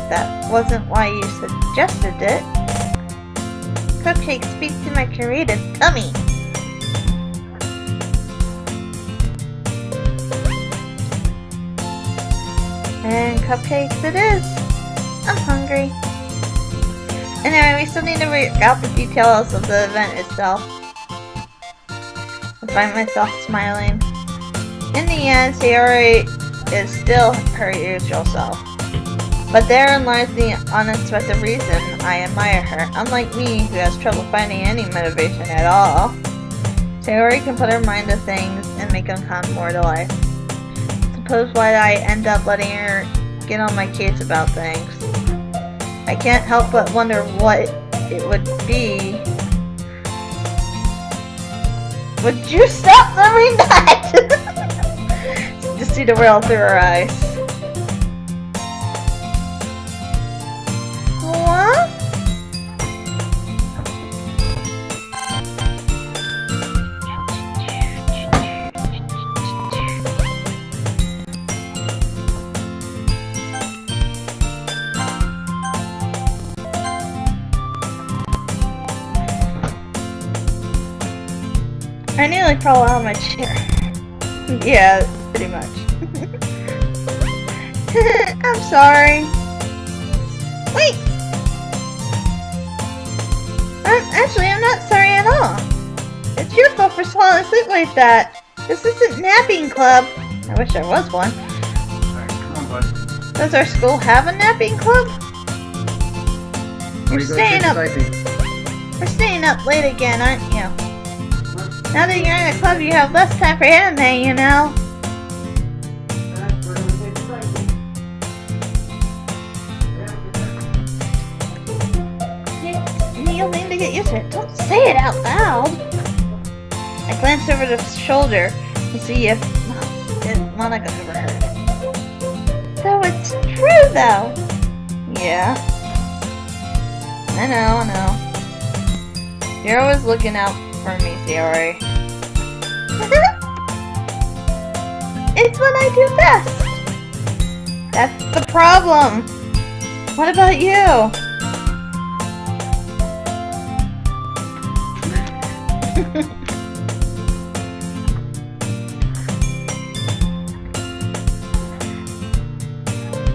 That wasn't why you suggested it. Cupcakes speak to my creative tummy. And cupcakes it is. I'm hungry. Anyway, we still need to work out the details of the event itself. I find myself smiling. In the end, Sayori is still her usual self. But therein lies the unexpected reason I admire her. Unlike me, who has trouble finding any motivation at all, Sayori can put her mind to things and make them come more to life. Suppose why I end up letting her get on my case about things. I can't help but wonder what it would be. Would you stop doing that? Just see the world through her eyes. What? I nearly fell out of my chair. Yeah, pretty much. I'm sorry. Wait! I'm not sorry at all. It's your fault for falling asleep like that. This isn't napping club. I wish there was one. Alright, come on, bud. Does our school have a napping club? We're staying up late again, aren't you? Now that you're in a club, you have less time for anime, you know? You'll need to get used to it. Don't say it out loud! I glanced over the shoulder to see if Monica overheard. So it's true, though! Yeah. I know. You're always looking out for me, Sayori. It's what I do best! That's the problem! What about you?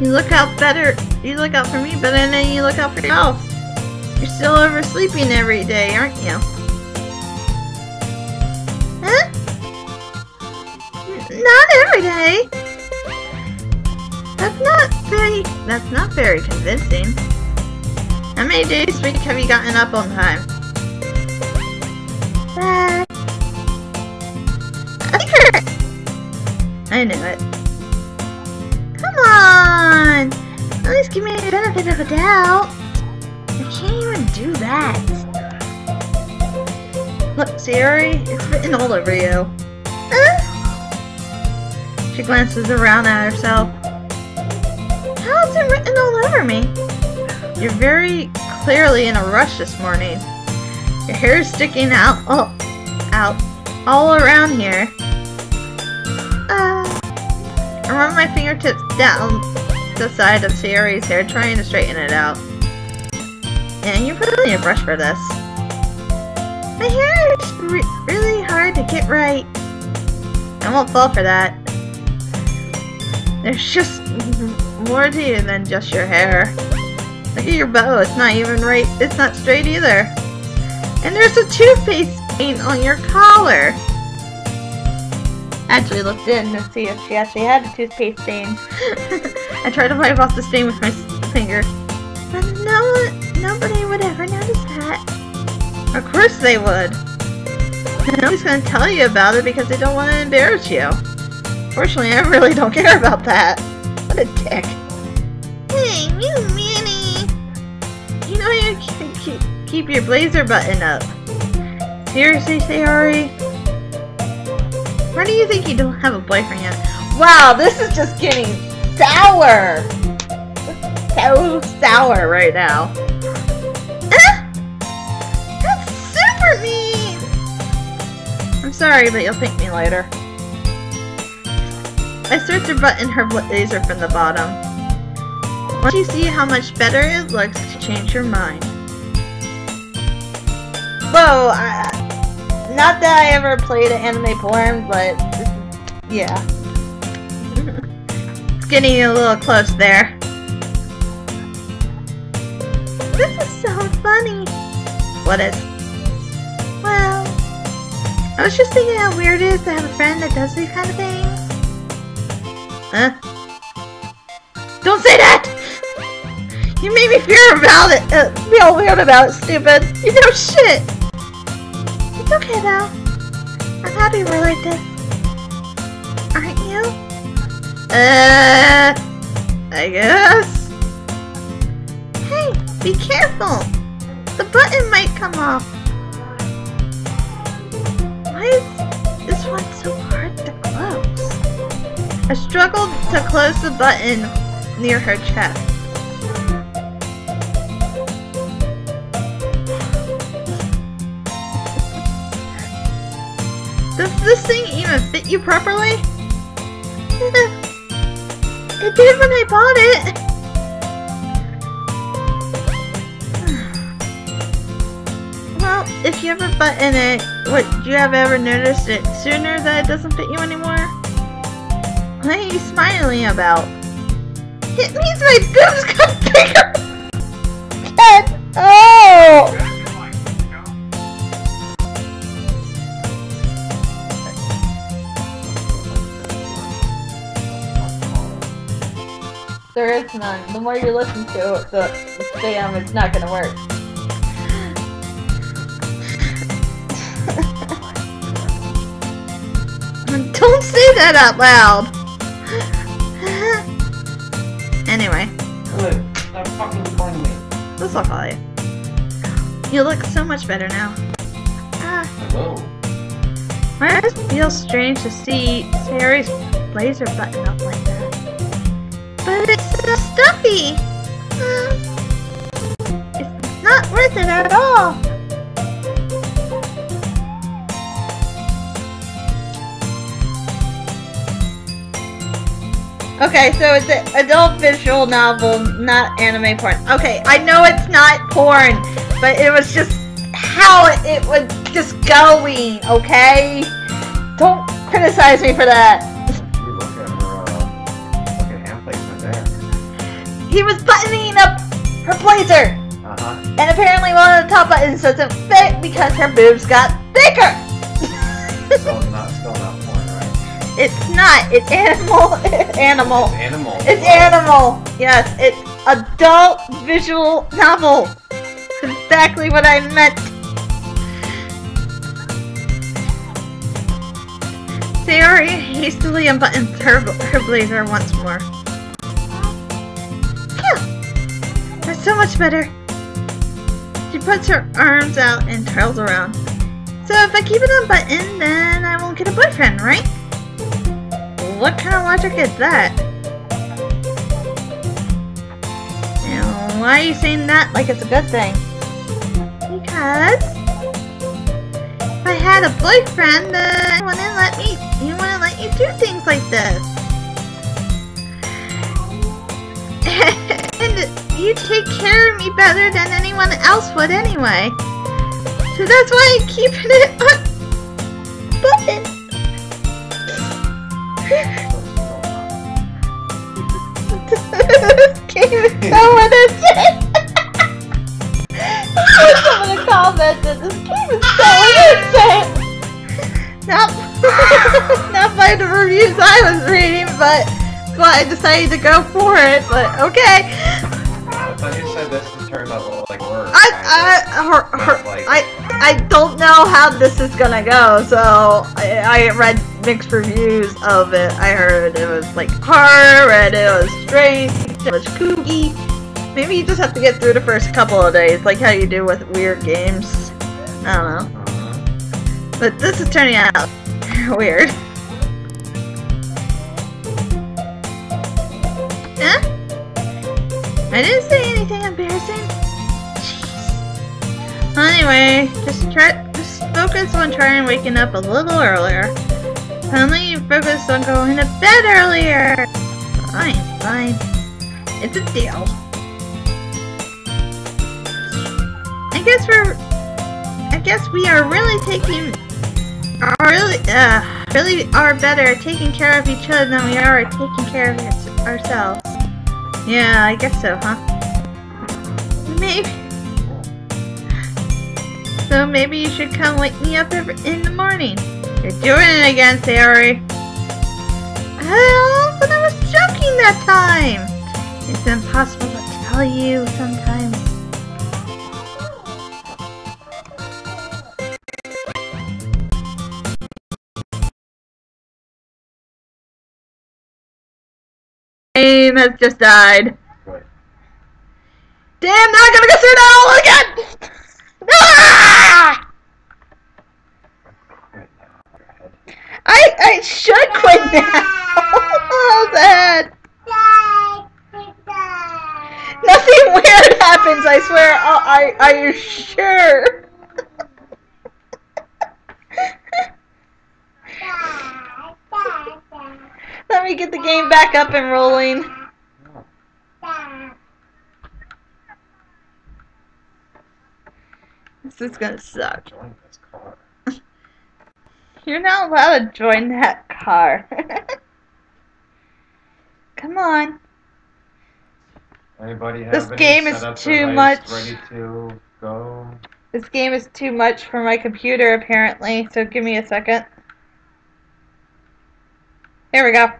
You look out for me better than you look out for yourself. You're still oversleeping every day, aren't you? Huh? Not every day. That's not very convincing. How many days a week have you gotten up on time? I knew it. Come on! At least give me the benefit of a doubt. I can't even do that. Look, Sayori, it's written all over you. Huh? She glances around at herself. How is it written all over me? You're very clearly in a rush this morning. Your hair is sticking out all around here. I run my fingertips down the side of Sayori's hair, trying to straighten it out. And you really need a brush for this. My hair is really hard to get right. I won't fall for that. There's just more to you than just your hair. Look at your bow, it's not even right, it's not straight either. And there's a toothpaste stain on your collar. I actually looked in to see if she actually had a toothpaste stain. I tried to wipe off the stain with my finger. But nobody would ever notice that. Of course they would. Nobody's gonna tell you about it because they don't want to embarrass you. Fortunately, I really don't care about that. What a dick. Hey, you Minnie! You know you can keep your blazer button up. Seriously, Sayori? Why do you think you don't have a boyfriend yet? Wow, this is just getting sour! So sour right now. That's super mean! I'm sorry, but you'll thank me later. I started to button her blazer from the bottom. Once you see how much better it looks to change your mind. Whoa, not that I ever played an anime porn, but yeah. It's getting a little close there. This is so funny. What is? Well, I was just thinking how weird it is to have a friend that does these kind of things. Huh? Don't say that! You made me fear about it! Feel weird about it, stupid! You know shit! It's okay though. I'm happy we're like this. Aren't you? I guess? Hey, be careful! The button might come off. Why is this one so hard to close? I struggled to close the button near her chest. Does this thing even fit you properly? It did when I bought it! Well, if you ever button it, would you have ever noticed it sooner that it doesn't fit you anymore? What are you smiling about? It means my boobs got bigger! Ken! Oh! There is none. The more you listen to it, the damn, it's not gonna work. Don't say that out loud! Anyway. Good. Stop fucking recording me. This will call you. You look so much better now. Hello. Why does it feel strange to see Sayori's blazer button up like that? But it's so stuffy! It's not worth it at all! Okay, so it's an adult visual novel, not anime porn. Okay, I know it's not porn, but it was just how it was just going, okay? Don't criticize me for that. You look at her, fucking hand placement there. He was buttoning up her blazer! Uh-huh. And apparently one of the top buttons doesn't fit because her boobs got bigger! Still not porn, right? It's not. It's animal. It's animal. It's animal. It's animal. Yes, it's adult visual novel. Exactly what I meant. Sayori hastily unbuttons her blazer once more. Phew! That's so much better. She puts her arms out and twirls around. So if I keep it unbuttoned, then I won't get a boyfriend, right? What kind of logic is that? And why are you saying that like it's a good thing? Because if I had a boyfriend, he wouldn't let me do things like this. And you take care of me better than anyone else would anyway. So that's why I'm keeping it on button. This game is so innocent. Someone commented, this game is so innocent. Not by the reviews I was reading, but that's why I decided to go for it. But okay. I thought you said this turned out like work. I don't know how this is gonna go, so I read mixed reviews of it. I heard it was like horror, read it was strange, it was kooky. Maybe you just have to get through the first couple of days, like how you do with weird games. I don't know. But this is turning out weird. Huh? I didn't say anything embarrassing. Jeez. Anyway, just focus on trying waking up a little earlier. Finally, you focus on going to bed earlier. Fine. It's a deal. I guess we are really are better at taking care of each other than we are at taking care of ourselves. Yeah, I guess so, huh? Maybe you should come wake me up in the morning. You're doing it again, Sayori. Well, but I was joking that time. It's impossible to tell you sometimes. Game has just died. Good. Damn, now I gotta go through that all again! Ah! I should quit now. Oh, sad. Nothing weird happens, I swear. Are you sure? Let me get the game back up and rolling. This is gonna suck. Join this car. You're not allowed to join that car. Come on. Anybody have This any game is setup too device much. ready to go? This game is too much for my computer, apparently, so give me a second. Here we go.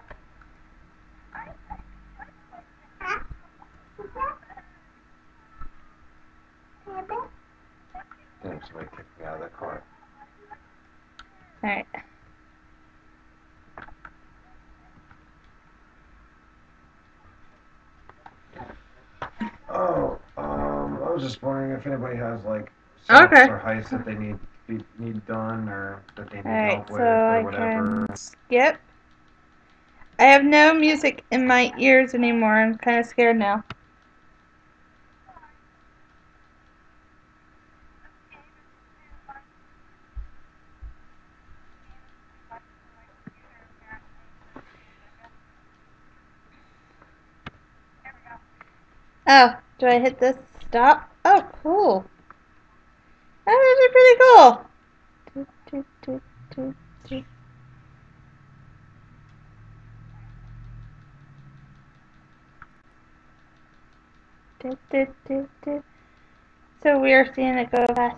Damn, somebody kicked me out of the car. Alright. Oh, I was just wondering if anybody has like setups or heists that they need done or that they need help with or whatever. Can skip. I have no music in my ears anymore. I'm kind of scared now. Oh, do I hit this stop? Oh, cool. That was pretty cool. So we're seeing it go fast.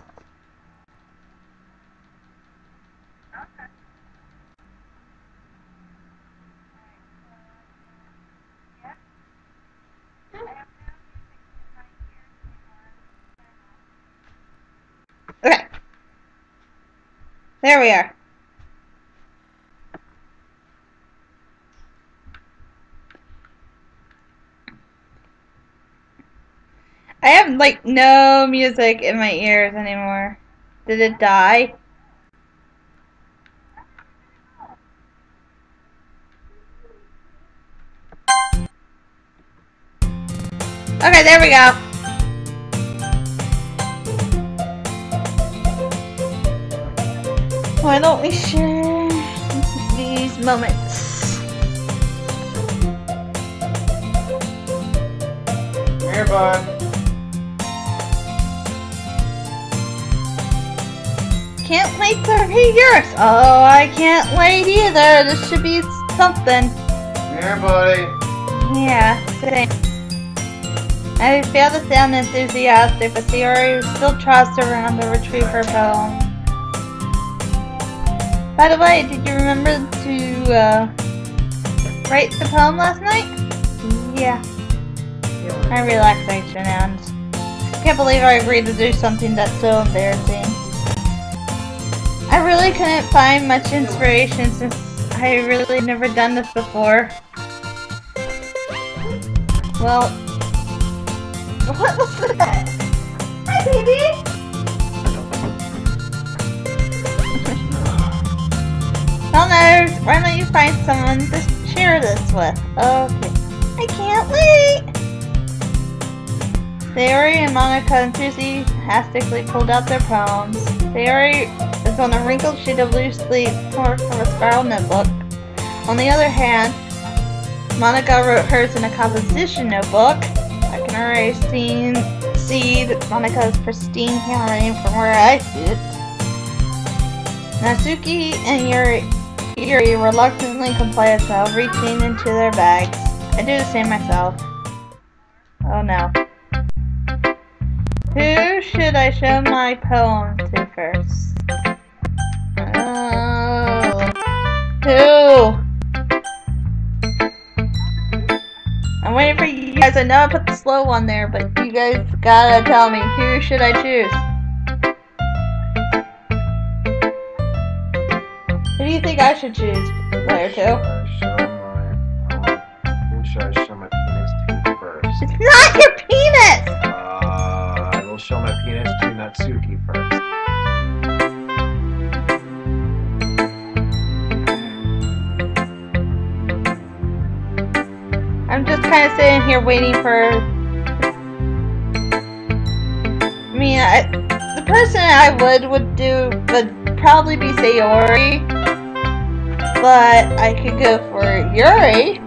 Okay. There we are. I have like no music in my ears anymore. Did it die? Okay, there we go. Why don't we share these moments? Here, bud. Can't wait to read yours. Oh, I can't wait either. This should be something. Here, buddy. Yeah, same. I failed to sound enthusiastic, but Theory still trusts around to retrieve her poem. By the way, did you remember to write the poem last night? Yeah. My relaxation and I can't believe I agreed to do something that's so embarrassing. I really couldn't find much inspiration since I really never done this before. Well, what was that? Hi, baby! Well, no, why don't you find someone to share this with? Okay. I can't wait! Sayori and Monica enthusiastically pulled out their poems. Sayori is on a wrinkled sheet of loose leaf torn from a spiral notebook. On the other hand, Monica wrote hers in a composition notebook. I can already see Monica's pristine handwriting from where I sit. Natsuki and Yuri reluctantly comply as well, reaching into their bags. I do the same myself. Oh no. Who should I show my poem to first? Oh. Who? I'm waiting for you guys. I know I put the slow one there, but you guys gotta tell me, who should I choose? Who do you think I should choose? Player 2? Who should I show my penis to first? It's not your penis! I will show my penis to Natsuki first. I'm just kind of sitting here waiting for... I mean, the person I would do would probably be Sayori. But I could go for Yuri,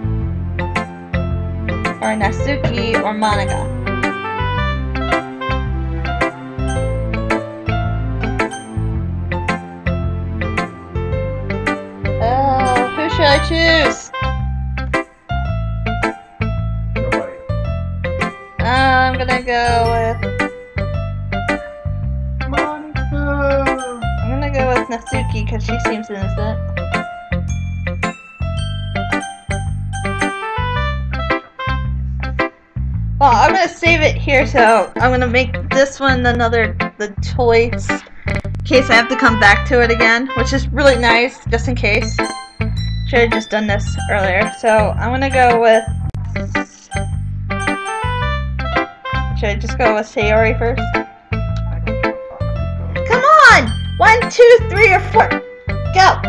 or Natsuki, or Monica. Oh, who should I choose? Nobody. I'm gonna go with... Monica! I'm gonna go with Natsuki because she seems innocent. Well, I'm gonna save it here, so I'm gonna make this one the choice in case I have to come back to it again, which is really nice, just in case. Should have just done this earlier. So I'm gonna go with... Should I just go with Sayori first? Come on! 1, 2, 3, or 4. Go!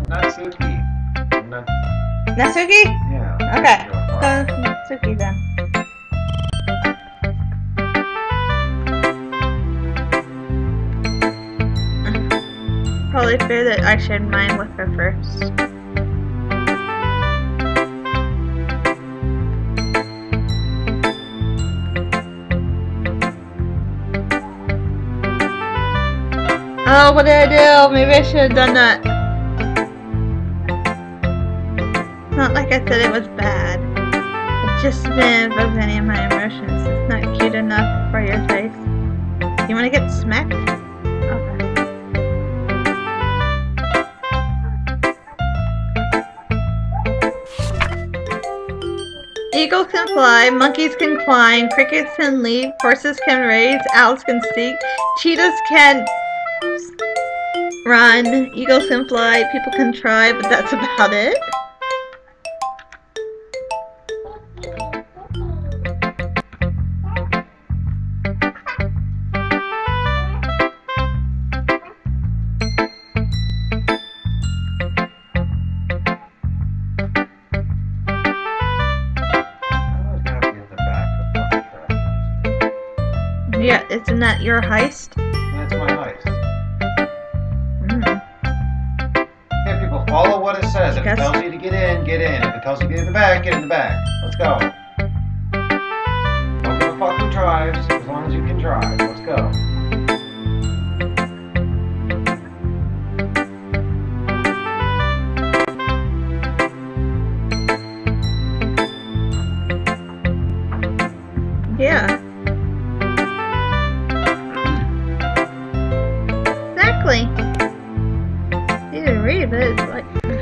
Natsuki. Natsuki? Yeah. Okay, let's go with Natsuki then. Probably fair that I shared mine with her first. Oh, what did I do? Maybe I should have done that. Not like I said it was bad. It just didn't evoke any of my emotions. It's not cute enough for your face. You want to get smacked? Okay. Eagles can fly, monkeys can climb, crickets can leap, horses can race, owls can speak, cheetahs can run, eagles can fly, people can try, but that's about it. Yeah, isn't that your heist? That's my heist. Okay, people, follow what it says. If it tells you to get in, get in. If it tells you to get in the back, get in the back. Let's go. Don't give a fuck who drives, as long as you can drive. Let's go. Yeah. Exactly. You didn't read, but it's like this.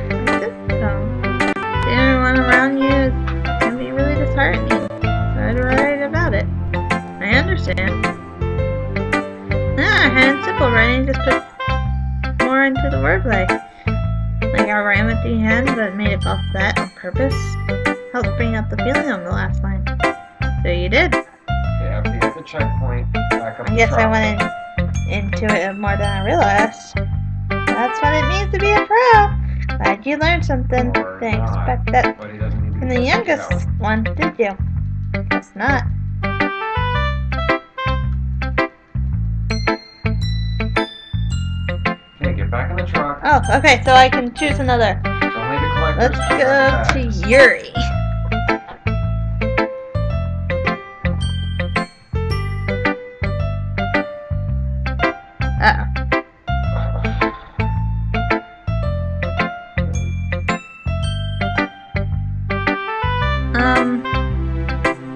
Seeing everyone around you can be really disheartening. So I'd write about it. I understand. And simple writing just puts more into the wordplay. Like I ran with the end, but made it fall flat on purpose. Helped bring up the feeling on the last line. So you did. Yeah, after you hit the checkpoint, back up. I guess I went into it more than I realized. That's what it means to be a pro. Glad you learned something. Didn't expect that from the youngest one, did you? Guess not. Okay, get back in the truck. Oh, okay, so I can choose another. Let's go to Yuri. Uh-oh.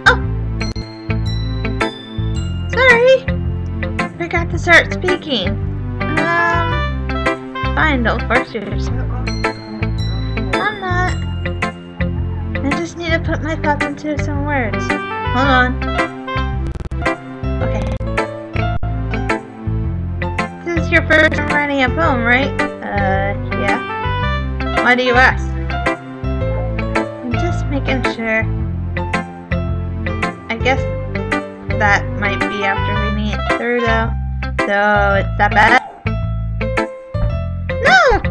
Oh! Sorry! Forgot to start speaking. Fine, don't force yourself. I'm not. I just need to put my thoughts into some words. Hold on. Okay. This is your first time writing a poem, right? Yeah. Why do you ask? I'm just making sure. I guess that might be after reading it through, though. So, it's that bad? No!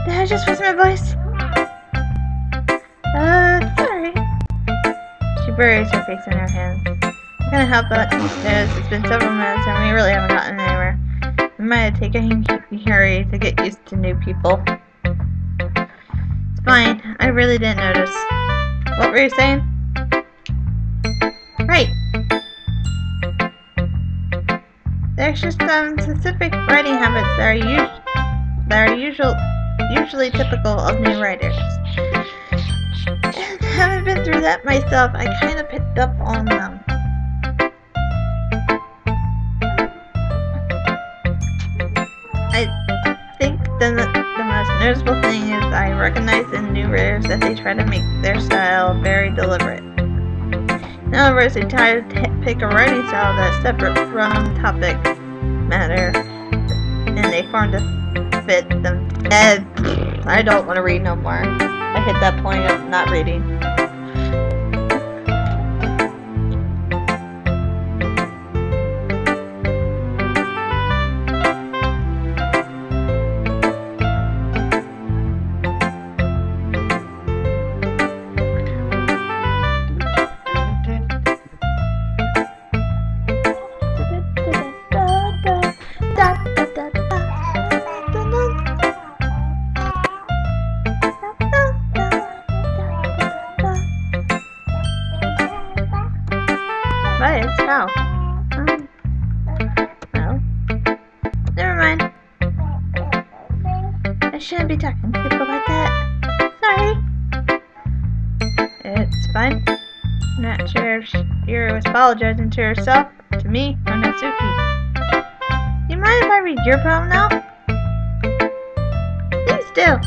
Did I just lose my voice? Sorry. She buries her face in her hands. I'm gonna help out upstairs. It's been several minutes and we really haven't gotten anywhere. We might have taken Yuri to get used to new people. It's fine. I really didn't notice. What were you saying? Right. There's just some specific writing habits that are usually typical of new writers. And having been through that myself, I kind of picked up on them. I think the most noticeable thing is I recognize in new writers that they try to make their style very deliberate. In other words, they try to pick a writing style that's separate from topic matter, and they form to fit them. I don't want to read no more. I hit that point of not reading. But it's how. Well, never mind. I shouldn't be talking to people like that. Sorry. It's fine. I'm not sure if Yuri was apologizing to herself, to me, or Natsuki. Do you mind if I read your poem now? Please do.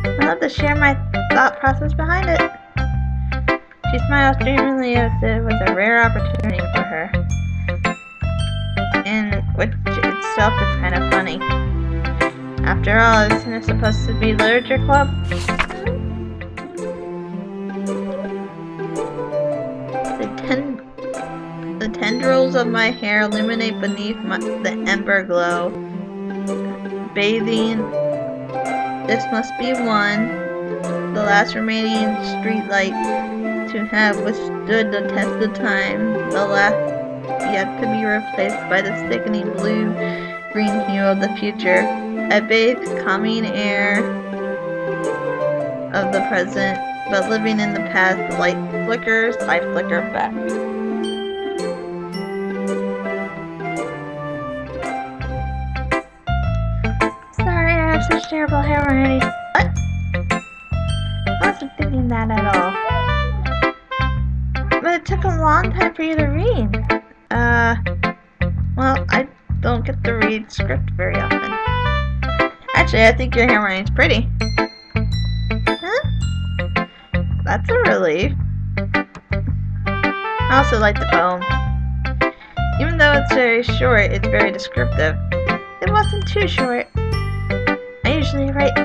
I'd love to share my thought process behind it. She smiled dreamily as it was a rare opportunity for her, and which itself is kind of funny. After all, isn't it supposed to be literature club? The tendrils of my hair illuminate beneath the ember glow. Bathing, this must be one, the last remaining street light to have withstood the test of time, the last yet to be replaced by the sickening blue-green hue of the future. I bathe calming air of the present, but living in the past, the light flickers, I flicker back. Sorry, I have such terrible hair already. What? I wasn't thinking that at all. But it took a long time for you to read. Well, I don't get to read script very often. Actually, I think your handwriting's pretty. Huh? That's a relief. I also like the poem. Even though it's very short, it's very descriptive. It wasn't too short. I usually write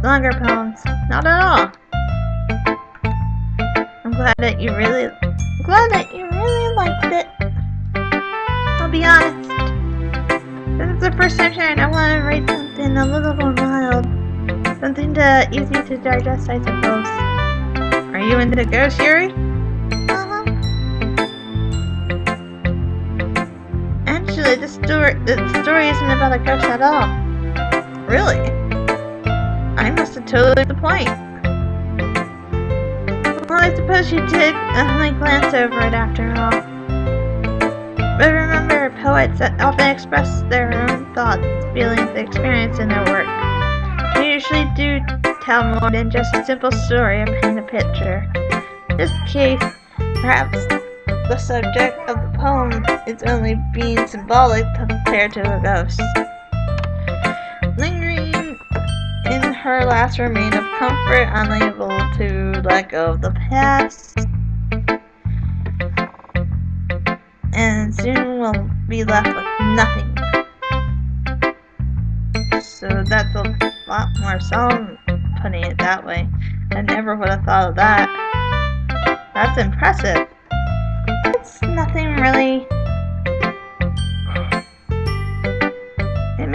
longer poems. Not at all. I'm glad that you really liked it. I'll be honest. This is the first time tonight I want to write something a little more mild. Something easy to digest, I suppose. Are you into the ghost, Yuri? Actually, the story isn't about a ghost at all. Really? I must have totally the point. Well, I suppose you did only glance over it after all. But remember, poets often express their own thoughts, feelings, experience in their work. They usually do tell more than just a simple story or paint a picture. In this case, perhaps the subject of the poem is only being symbolic compared to a ghost. Lingering in her last remain of comfort, unable to let go of the past, and soon will be left with nothing. So that's a lot more solemn, putting it that way. I never would have thought of that. That's impressive. It's nothing really. It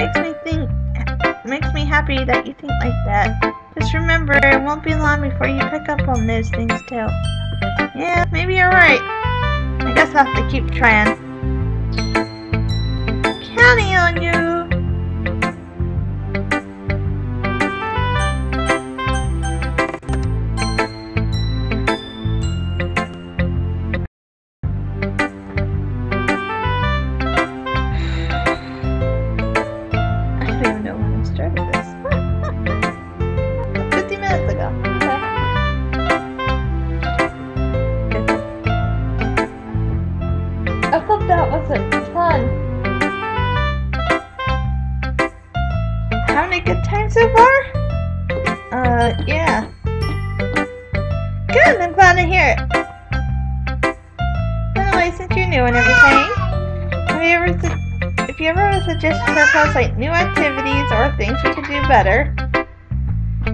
makes me happy that you think like that. Just remember, it won't be long before you pick up on those things too. Yeah, maybe you're right. I guess I'll have to keep trying. Counting on you. I thought that was fun. Having a good time so far? Yeah. Good, I'm glad to hear it. Anyway, since you're new and everything, if you ever have a suggestion for us, like new activities or things we could do better,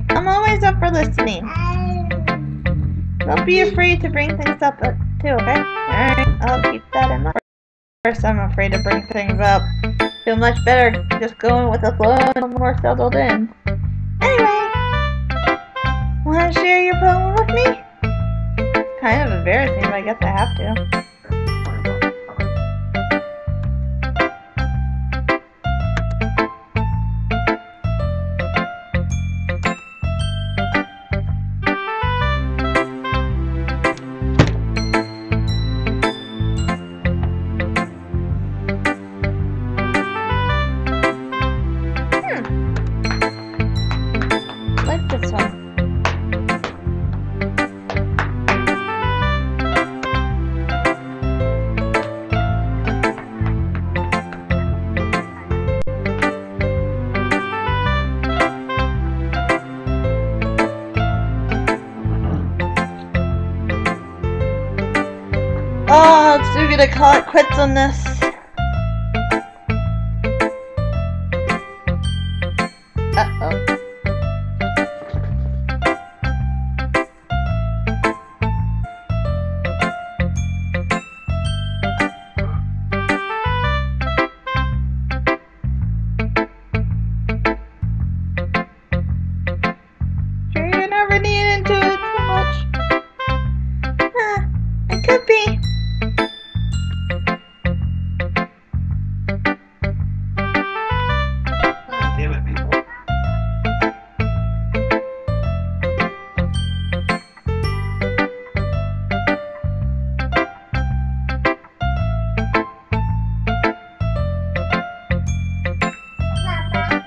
I'm always up for listening. Don't be afraid to bring things up too, okay? Alright, I'll keep that in mind. First, I'm afraid to bring things up. Feel much better just going with the flow and more settled in. Anyway, want to share your poem with me? It's kind of embarrassing, but I guess I have to. Oh, it's too good to call it quits on this. Uh-oh. Sure you're not reading into it too much? Could be. Damn it, people.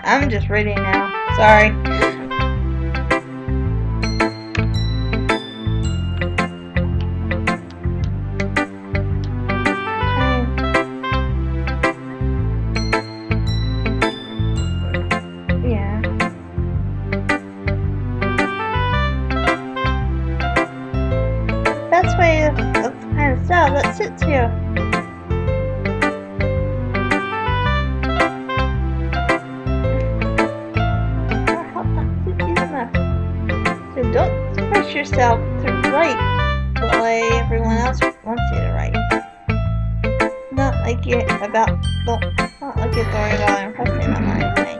I'm just reading now. Sorry. Yeah. That's why that's the kind of style that sits you. So don't push yourself to write the way everyone else wants you to write. Not like you're worried about impressing them or anything.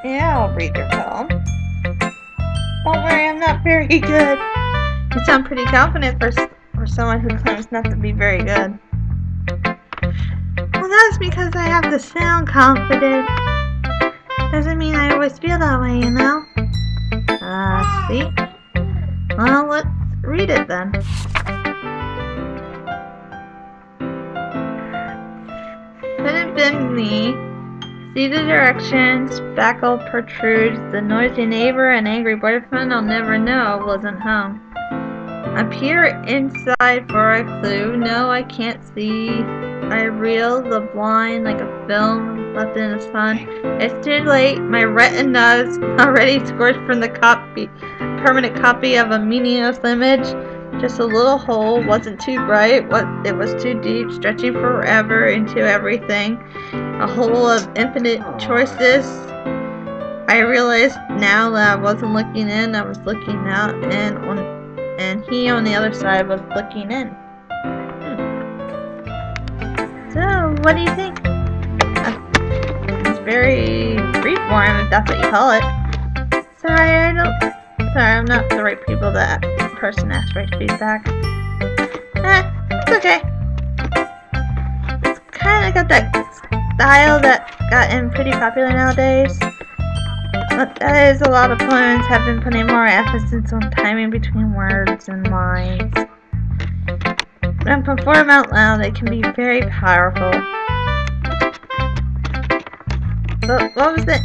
Yeah, I'll read your poem. Don't worry, I'm not very good. You sound pretty confident for someone who claims not to be very good. Well, that's because I have to sound confident. Doesn't mean I always feel that way, you know? See? Well, let's read it then. Could have been me. See the directions, spackle protrudes, the noisy neighbor and angry boyfriend I'll never know wasn't home. I peer inside for a clue, no I can't see. I reel the blind like a film left in the sun. It's too late, my retina's already scorched from the permanent copy of a meaningless image. Just a little hole, wasn't too bright, it was too deep, stretching forever into everything. A hole of infinite choices. I realized now that I wasn't looking in, I was looking out, and he on the other side was looking in. So, what do you think? It's very brief form, if that's what you call it. Sorry, I'm not the right people that person asked for feedback. It's okay. It's kinda got that style that gotten pretty popular nowadays. But that is, a lot of poems have been putting more emphasis on timing between words and lines. When performed out loud, they can be very powerful. But what was the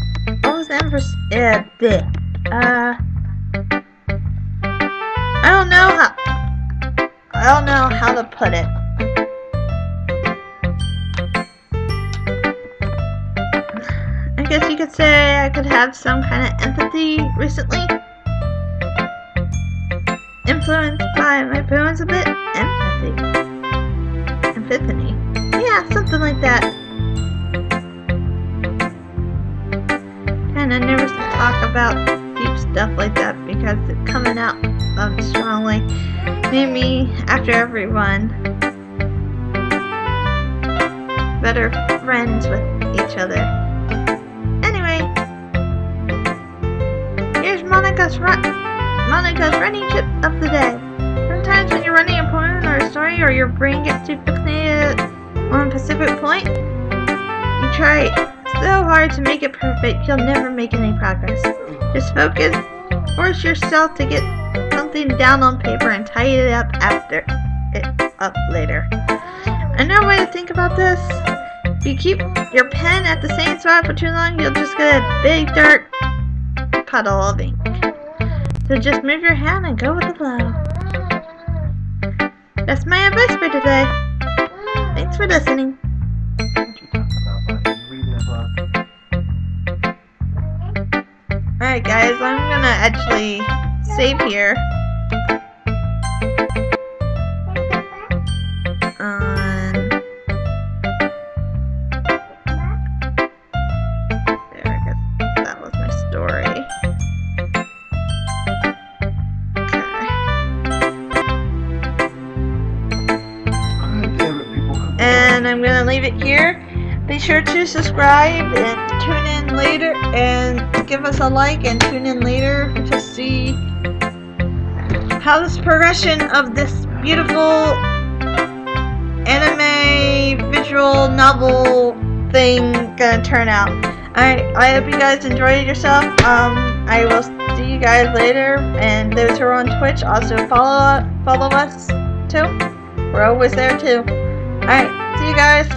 emphasis? I don't know how to put it. I guess you could say I could have some kind of empathy recently. Influenced by my poems a bit. Epiphany. Yeah, something like that. Kinda nervous to talk about deep stuff like that because it's coming out strongly. Maybe after everyone better friends with each other. Anyway, here's Monica's running tip of the day. Sometimes when you're running a poem or a story or your brain gets too fixated on a specific point, you try so hard to make it perfect, you'll never make any progress. Just focus, force yourself to get something down on paper and tidy it up later. Another way to think about this, if you keep your pen at the same spot for too long, you'll just get a big dark puddle of ink. So just move your hand and go with the flow. That's my advice for today. Thanks for listening. Alright guys, I'm gonna actually save here. There, I guess that was my story. And I'm gonna leave it here. Be sure to subscribe and tune in later and give us a like and tune in later to see how this progression of this beautiful anime visual novel thing gonna turn out. I hope you guys enjoyed yourself. I will see you guys later, and those who are on Twitch also follow us too. We're always there too. Alright, see you guys.